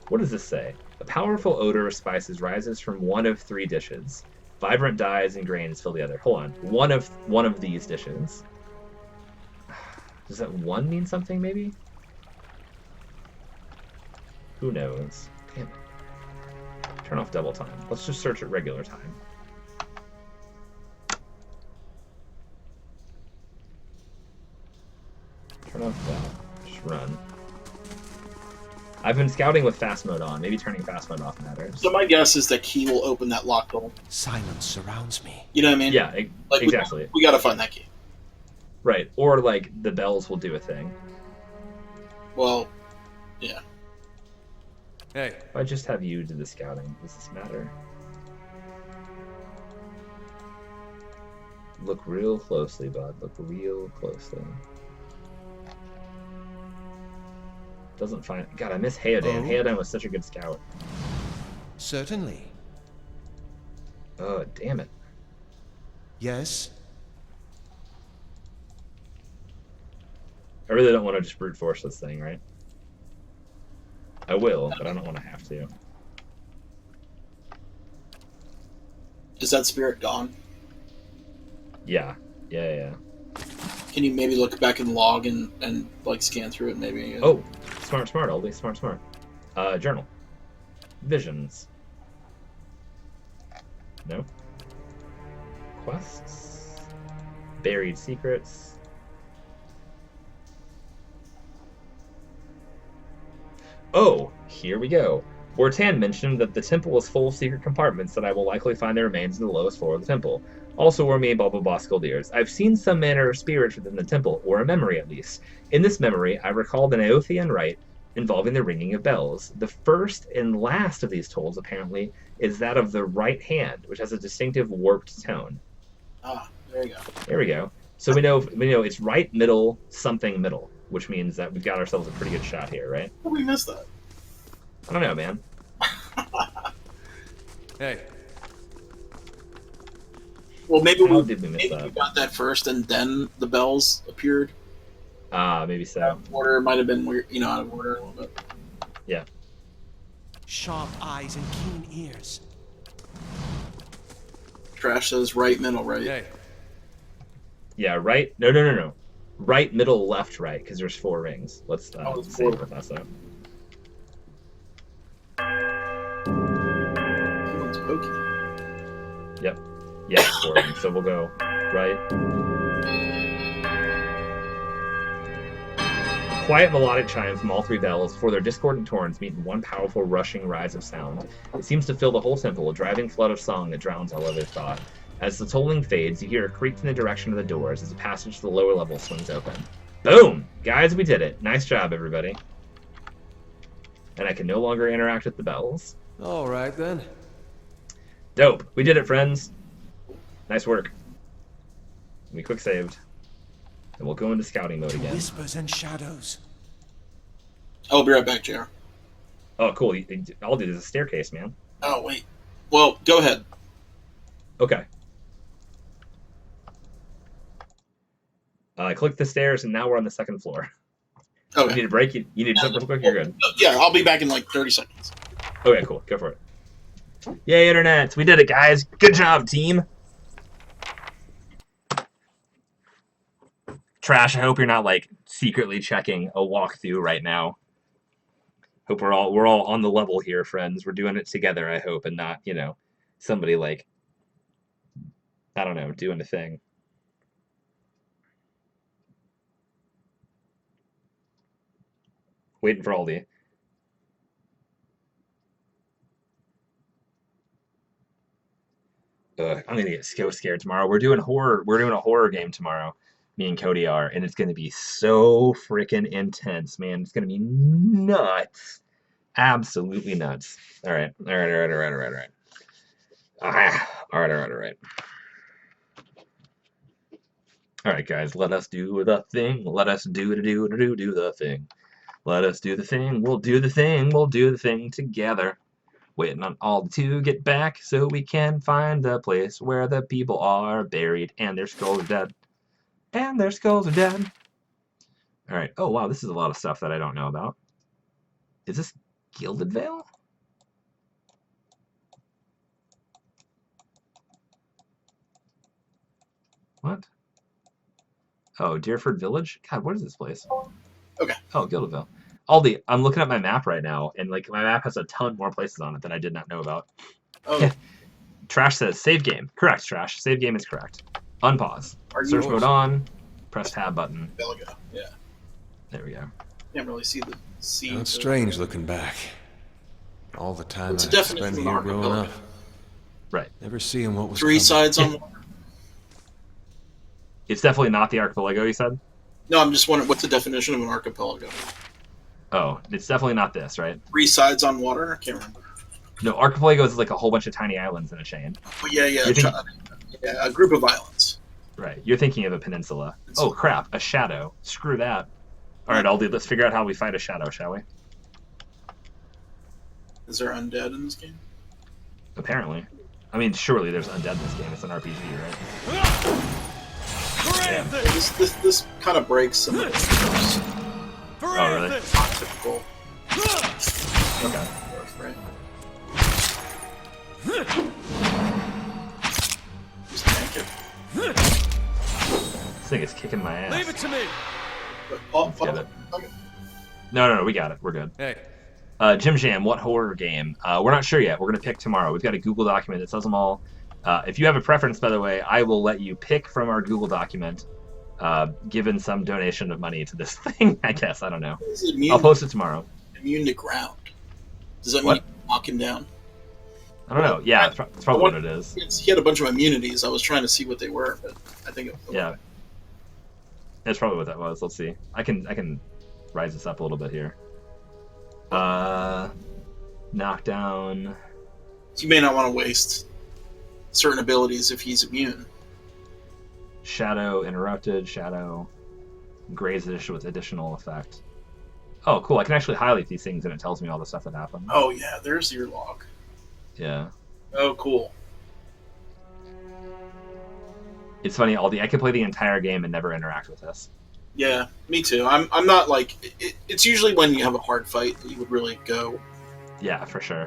What does this say? A powerful odor of spices rises from one of 3 dishes. Vibrant dyes and grains fill the other. Hold on. One of these dishes. Does that 1 mean something, maybe? Who knows? Damn it. Turn off double time. Let's just search at regular time. turn off that. Just run. I've been scouting with fast mode on. Maybe turning fast mode off matters. So my guess is that key will open that locked door. Silence surrounds me. You know what I mean? Yeah, Like, exactly. We gotta find that key. Right. Or like the bells will do a thing. Well, yeah. Hey, If I just have you do the scouting, does this matter? Look real closely, bud. Look real closely. Doesn't find. God, I miss Heodan. Oh. Heodan was such a good scout. certainly. Oh, damn it. Yes. I really don't want to just brute force this thing, right? I will, but I don't want to have to. Is that spirit gone? Yeah. Yeah. Can you maybe look back in the log and like scan through it maybe? Oh, smart, Oldie. Smart. Journal. Visions. No. Quests. Buried secrets. Oh, here we go. Vortan mentioned that the temple is full of secret compartments that I will likely find the remains in the lowest floor of the temple. Also warn me about Skoldiers. I've seen some manner of spirit within the temple, or a memory at least. In this memory, I recalled an Aothian rite involving the ringing of bells. The first and last of these tolls, apparently, is that of the right hand, which has a distinctive warped tone. Ah, there you go. There we go. So we know it's right, middle, something middle, which means that we've got ourselves a pretty good shot here, right? How did we miss that? I don't know, man. Hey, Well, maybe How we did we miss maybe that? we got that first, and then the bells appeared. Maybe so. Order might have been weird, out of order a little bit. sharp eyes and keen ears. Trash says right, middle, right. Hey, Yeah, right. No. Right, middle, left, right, because there's 4 rings. Let's Oh, it's save 4. with us, though. It's pokey. Yep. Yeah, 4 rings. So we'll go right. Quiet melodic chimes from all 3 bells before their discordant horns meet in one powerful rushing rise of sound. It seems to fill the whole temple, a driving flood of song that drowns all other thought. As the tolling fades, you hear a creak from the direction of the doors as the passage to the lower level swings open. Boom! Guys, we did it. Nice job, everybody. And I can no longer interact with the bells. all right then. Dope. We did it, friends. Nice work. We quick saved. And we'll go into scouting mode again. Whispers and shadows. I'll be right back, JR. Oh, cool. All I did is a staircase, man. Oh, wait. Well, go ahead. Okay. I clicked the stairs, and now we're on the 2nd floor. You Okay. need a break? You need to jump real quick? You're good. Yeah, I'll be back in like 30 seconds. Okay, cool. Go for it. Yay, internet. We did it, guys. Good job, team. Trash, I hope you're not, like, secretly checking a walkthrough right now. Hope we're all on the level here, friends. We're doing it together, I hope, and not, somebody, like, I don't know, doing a thing. Waiting for Aldi. I'm gonna get so scared tomorrow. We're doing a horror game tomorrow. Me and Cody are, and it's gonna be so freaking intense, man. It's gonna be nuts. Absolutely nuts. All right. All right. All right, guys, let us do the thing. Let us do the thing. Let us do the thing. We'll do the thing. We'll do the thing together. Waiting on Aldi to get back so we can find the place where the people are buried and their skulls are dead. And their skulls are dead. All right. Oh, wow, this is a lot of stuff that I don't know about. Is this Gilded Vale? What? Oh, Deerford Village? God, what is this place? Okay. Oh, Gilded Vale. Aldi, I'm looking at my map right now, and like my map has a ton more places on it than I did not know about. Oh, Trash says save game. Correct, Trash. Save game is correct. Unpause. Are you Search yours? mode on. Press tab button. there we go. Yeah. There we go. Can't really see the sea. Now, it's strange looking back. All the time What's the I definition spent of here an growing archipelago? up, Right. never seeing what was 3 coming. sides on water. It's definitely not the archipelago, you said? No, I'm just wondering what's the definition of an archipelago? Oh, it's definitely not this, right? 3 sides on water? I can't remember. No, archipelago is like a whole bunch of tiny islands in a chain. Oh, yeah, You think- yeah, a group of islands. Right. You're thinking of a peninsula. Oh, crap. A shadow. Screw that. All right, Aldi, let's figure out how we fight a shadow, shall we? Is there undead in this game? Apparently. I mean, surely there's undead in this game. It's an RPG, right? This kind of breaks some of the Oh, really? typical Okay. right? Just tank it. This thing is kicking my ass. Leave it to me. Let's get it. No, we got it. We're good. Hey, Jim Jam, what horror game? We're not sure yet. We're going to pick tomorrow. We've got a Google document that says them all. If you have a preference, by the way, I will let you pick from our Google document, given some donation of money to this thing, I guess. I don't know. Is it immune, I'll post it tomorrow. immune to ground? Does that mean What? you can knock him down? I don't know. Yeah, it's probably what it is. He had a bunch of immunities. I was trying to see what they were, but I think it was Yeah. That's probably what that was. Let's see. I can rise this up a little bit here. Knockdown. You may not want to waste certain abilities if he's immune. Shadow interrupted. Shadow grazish with additional effect. Oh, cool. I can actually highlight these things and it tells me all the stuff that happened. Oh yeah, there's your log. Yeah. Oh cool. It's funny, Aldi, I could play the entire game and never interact with this. Yeah, me too. I'm not like it's usually when you have a hard fight that you would really go Yeah, for sure.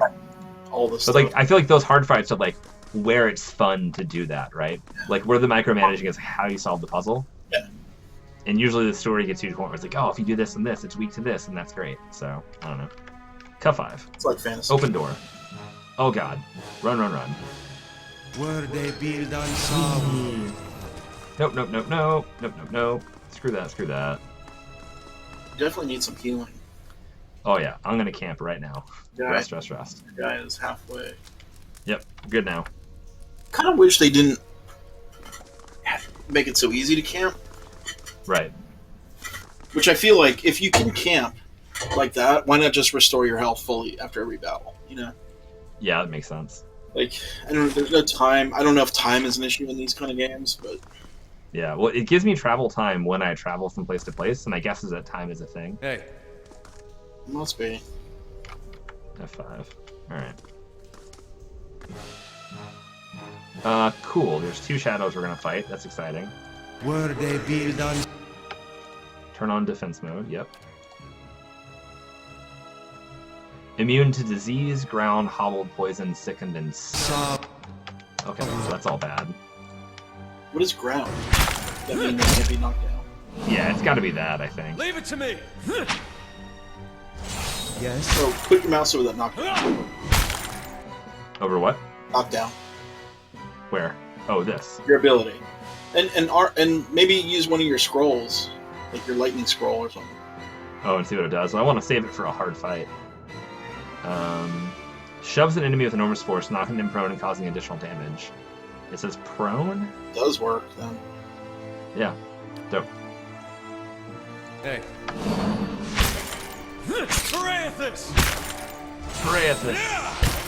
all this But stuff. like, I feel like those hard fights are like where it's fun to do that, right? Like where the micromanaging is how you solve the puzzle. Yeah. And usually the story gets you to the point where it's like, oh, if you do this and this, it's weak to this, and that's great. So I don't know. Cut 5. It's like fantasy. Open door. Oh god. Run. where they build on some. Nope. Screw that. You definitely need some healing. Oh yeah, I'm gonna camp right now. Guy, Rest. guy is halfway. Yep, good now. Kind of wish they didn't make it so easy to camp. Right. Which I feel like if you can camp like that, why not just restore your health fully after every battle? You know, Yeah, that makes sense. like I don't. There's no time. I don't know if time is an issue in these kind of games, but Yeah, well, it gives me travel time when I travel from place to place, and my guess is that time is a thing. Hey, it must be. F5. Alright. Cool. There's 2 shadows we're gonna fight. That's exciting. where they build on. Turn on defense mode. Yep. Immune to disease, ground, hobbled, poisoned, sickened, and... Some. Okay, so that's all bad. What is ground? That mean they can't be knocked down? Yeah, it's gotta be that, I think. Leave it to me. Yes. So put your mouse over that knockdown. Over what? Knockdown. Where? Oh, this. Your ability, and maybe use one of your scrolls, like your lightning scroll or something. Oh, and see what it does. Well, I want to save it for a hard fight. Shoves an enemy with enormous force, knocking them prone and causing additional damage. It says prone? It does work then. Yeah. Dope. Hey. Parathis!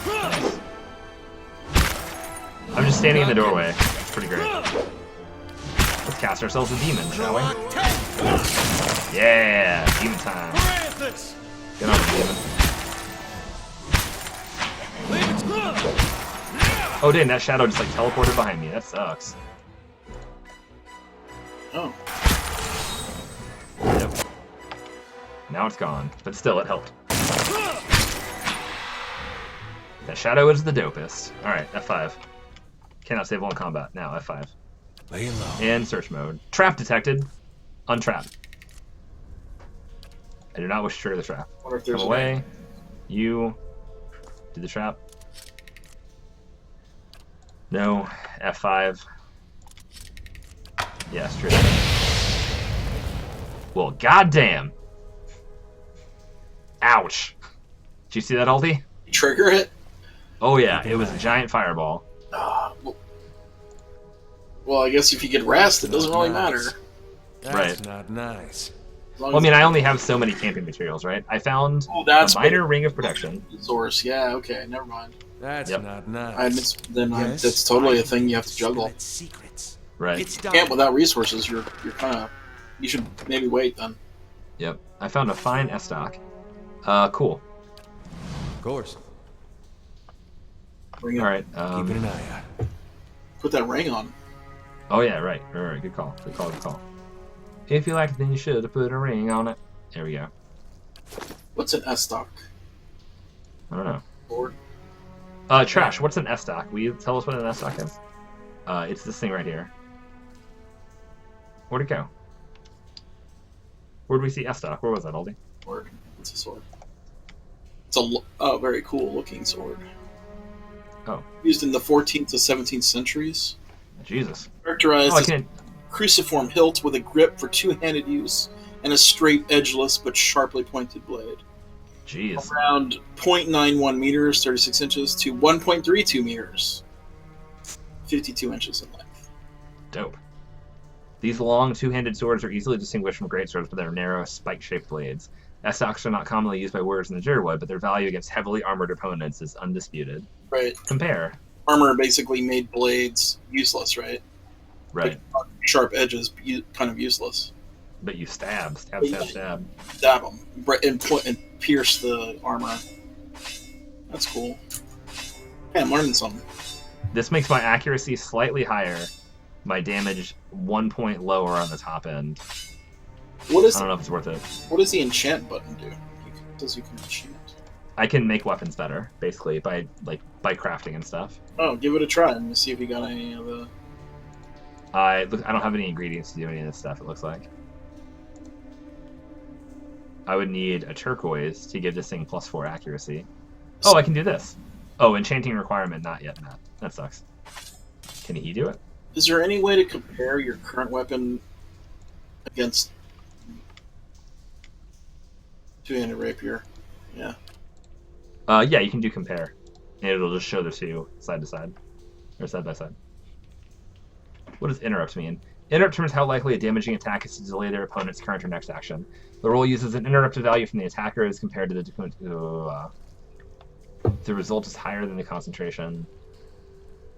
Nice. I'm just standing in the doorway. It's pretty great. Let's cast ourselves a demon, shall we? Yeah! Demon time. Parathis! Get on the demon. Oh, dang, that shadow just like teleported behind me. That sucks. Oh, Yep. Now it's gone, but still, it helped. That shadow is the dopest. Alright, F5. Cannot save while in combat. Now, F5. Lay low. And search mode. Trap detected. Untrap. I do not wish to trigger the trap. wonder if Come there's away. You do the trap. No. F5. Yes, true. Well, goddamn. Ouch. Did you see that, Aldi? Trigger it. Oh yeah, it was a giant fireball. Well, I guess if you get rest, it doesn't really matter. That's Right. not nice. As long Well, I as mean, I only have so many camping materials, right? I found Oh, that's a minor ring of protection. source. Yeah. Okay. Never mind. That's Yep. not nice. That's totally a thing you have to juggle. Secrets. Right. It's You done. can't without resources. You're kind of. You should maybe wait then. Yep. I found a fine S-stock. Cool. Of course. Bring it. All right. Keeping an eye out. Put that ring on. Oh yeah, right. Good call. Good call. Good call. If you like it, then you should have put a ring on it. There we go. What's an S stock? I don't know. Board. Trash. What's an S-stock? Will you tell us what an S-stock is? It's this thing right here. Where'd it go? Where'd we see S-stock? Where was that, Aldi? Sword. It's a sword. It's a very cool looking sword. Oh. Used in the 14th to 17th centuries. Jesus. Characterized Oh, I as can't. cruciform hilt with a grip for two-handed use and a straight, edgeless but sharply pointed blade. Jeez. Around 0.91 meters, 36 inches, to 1.32 meters, 52 inches in length. Dope. These long, two-handed swords are easily distinguished from greatswords by their narrow, spike-shaped blades. S-stocks are not commonly used by warriors in the Jitterwood, but their value against heavily armored opponents is undisputed. Right. Compare. Armor basically made blades useless, right? Right. Like, sharp edges, kind of useless. But you stab. Stab. Stab them and pierce the armor. That's cool. Hey, I'm learning something. This makes my accuracy slightly higher, my damage 1 point lower on the top end. What is I don't know if it's worth it. what does the enchant button do? It says you can enchant. I can make weapons better, basically, by crafting and stuff. Oh, give it a try and see if you got any of the. I don't have any ingredients to do any of this stuff, it looks like. I would need a turquoise to give this thing +4 accuracy. Oh, I can do this. Oh, enchanting requirement not yet met. That sucks. Can he do it? Is there any way to compare your current weapon against two-handed rapier? Yeah. Yeah, you can do compare. And it'll just show the two side to side. Or side by side. What does interrupt mean? Interrupt determines how likely a damaging attack is to delay their opponent's current or next action. The roll uses an interrupted value from the attacker as compared to the the result is higher than the concentration.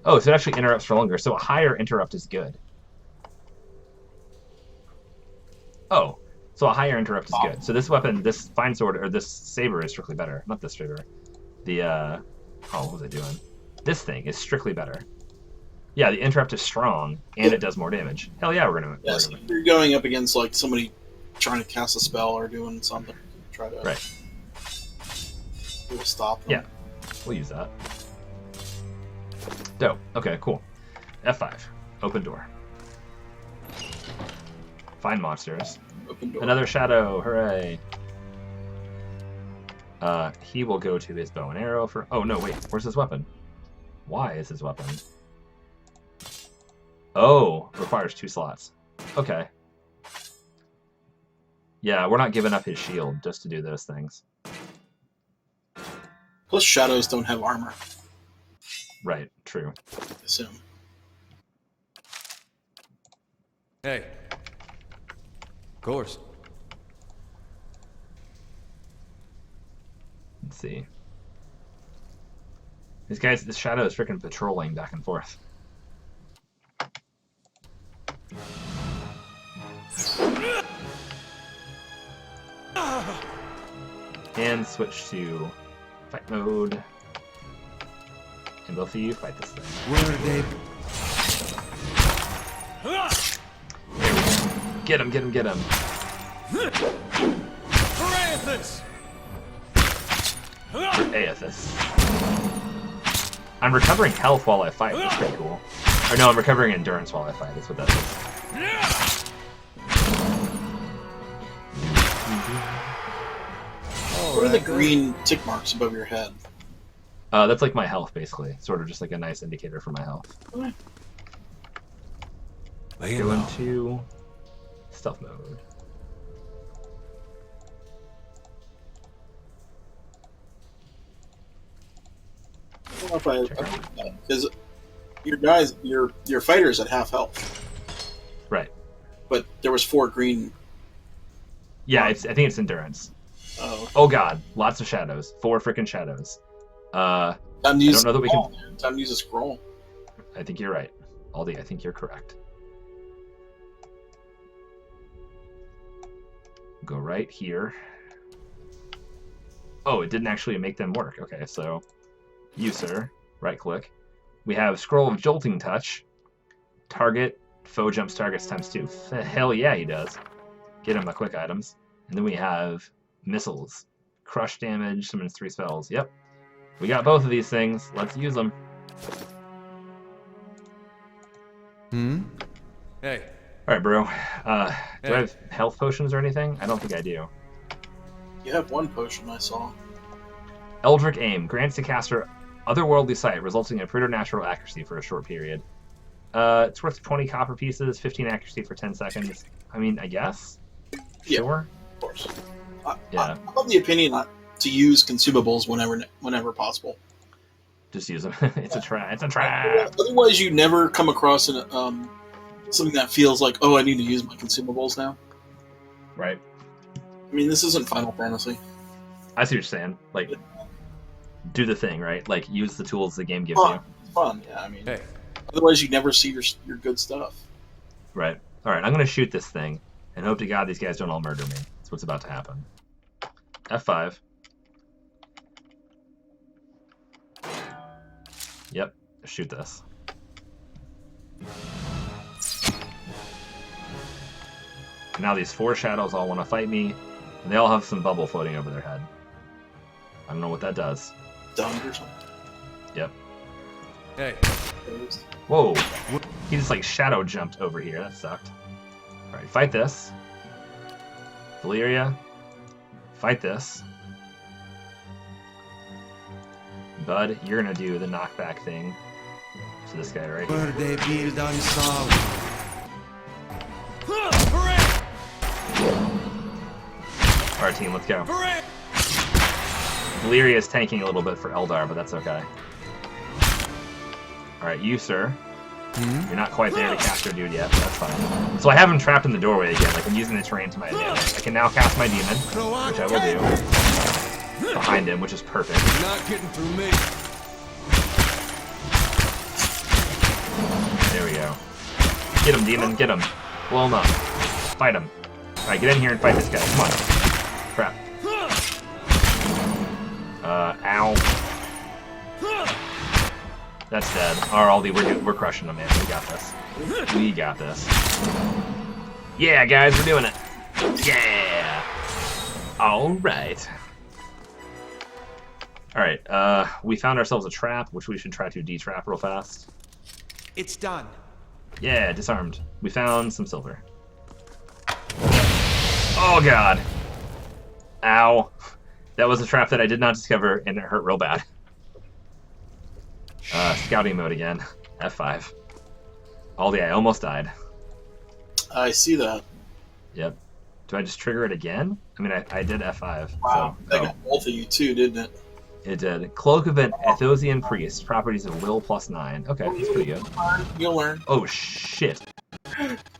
Oh, so it actually interrupts for longer. So a higher interrupt is good. Oh, so a higher interrupt is good. So this weapon, this fine sword, or this saber is strictly better. Not this saber. The, oh, what was I doing? This thing is strictly better. Yeah, the interrupt is strong, and it does more damage. Hell yeah, we're gonna. Yes, if you're going up against like somebody trying to cast a spell or doing something. Try to Right. stop them. Yeah. We'll use that. Dope. Okay, cool. F5. Open door. Find monsters. Open door. Another shadow. Hooray. He will go to his bow and arrow for... Oh, no, wait. Where's his weapon? Why is his weapon? Oh, requires 2 slots. Okay. Yeah, we're not giving up his shield just to do those things. Plus, shadows don't have armor. Right, true. I assume. Hey. Of course. Let's see. This shadow is freaking patrolling back and forth. And switch to fight mode. And both of you fight this thing. Where are they? Get him, get him, get him. Parathis! Aethys. I'm recovering health while I fight. That's pretty cool. Or no, I'm recovering endurance while I fight. That's what that is. What are the green tick marks above your head? That's like my health, basically. Sort of just like a nice indicator for my health. Okay. Lay Go low. into stealth mode. don't know if I because your guys, your fighters at half health, Right. but there was 4 green. Yeah, I think it's endurance. Oh, Oh god, lots of shadows. 4 freaking shadows. time to I use don't know that we can. Time to use a scroll. I think you're right, Aldi. I think you're correct. Go right here. Oh, it didn't actually make them work. Okay, so you, sir, right click. We have Scroll of Jolting Touch. Target, foe jumps targets ×2. Hell yeah, he does. Get him the quick items. And then we have Missiles. Crush damage, summons 3 spells. Yep. We got both of these things. Let's use them. Hey. Alright, bro. Do I have health potions or anything? I don't think I do. You have 1 potion I saw. Eldritch Aim grants the caster otherworldly sight, resulting in preternatural accuracy for a short period. It's worth 20 copper pieces, 15 accuracy for 10 seconds. I mean, I guess? Yeah. Sure. Of course. Yeah. I'm of the opinion not to use consumables whenever possible. Just use them. It's a trap. It's a trap. Otherwise, you never come across something that feels like, oh, I need to use my consumables now. Right. I mean, this isn't Final Fantasy. I see what you're saying. Like, do the thing, right? Like, use the tools the game gives Fun. you. It's fun, yeah. I mean, Hey. otherwise you never see your good stuff. Right. Alright, I'm going to shoot this thing and hope to God these guys don't all murder me. That's what's about to happen. F5. Yep. Shoot this. Now these 4 shadows all want to fight me, and they all have some bubble floating over their head. I don't know what that does. Stunned or something. Yep. Hey. Whoa! He just like shadow jumped over here. That sucked. Alright, fight this. Valeria. Fight this. Bud, you're gonna do the knockback thing to this guy right here. Where they build on sound. Alright, team, let's go. Valeria is tanking a little bit for Eldar, but that's okay. Alright, you, sir. You're not quite there to cast your dude yet, but that's fine. So I have him trapped in the doorway again. Like, I'm using the terrain to my advantage. I can now cast my demon, which I will do. Behind him, which is perfect. You're not getting through me. There we go. Get him, demon, get him. Blow him up. Fight him. Alright, get in here and fight this guy. Come on. Crap. Ow. That's dead. Alright, we're crushing him, man. We got this. We got this. Yeah, guys, we're doing it. Yeah. Alright. Alright, we found ourselves a trap, which we should try to detrap real fast. It's done. Yeah, disarmed. We found some silver. Oh god. Ow. That was a trap that I did not discover, and it hurt real bad. Scouting mode again. F5. Aldi, I almost died. I see that. Yep. Do I just trigger it again? I mean, I did F5. Wow, So, that got both of you too, didn't it? it did. Cloak of an Athosian Priest. Properties of will +9. Okay, that's pretty good. You'll learn. Oh, shit.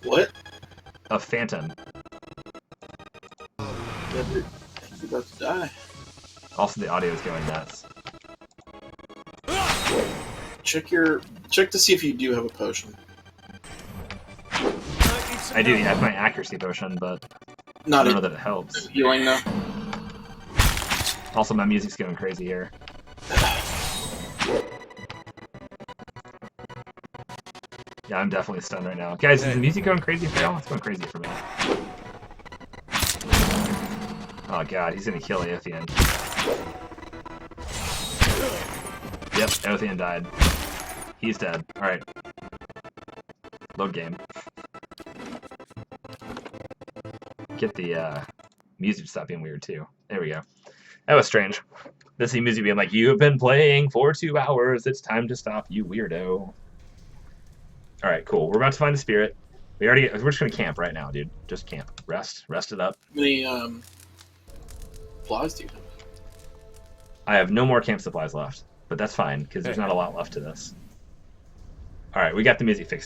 What? A phantom. You're about to die. Also, the audio is going nuts. Check to see if you do have a potion. I do, yeah, I have my accuracy potion, but I Not don't know a that it helps. healing though. Also, my music's going crazy here. Yeah, I'm definitely stunned right now. Guys, is the music going crazy for y'all? It's going crazy for me. Oh god, he's gonna kill Aothian. Yep, Aothian died. He's dead. Alright. Load game. Get the music to stop being weird too. There we go. That was strange. This music being like, "You've been playing for 2 hours. It's time to stop, you weirdo." All right, cool. We're about to find a spirit. We're just gonna camp right now, dude. Just camp. Rest it up. How many supplies do you have? I have no more camp supplies left. but that's fine because there's not a lot left to this. All right, we got the music fixed.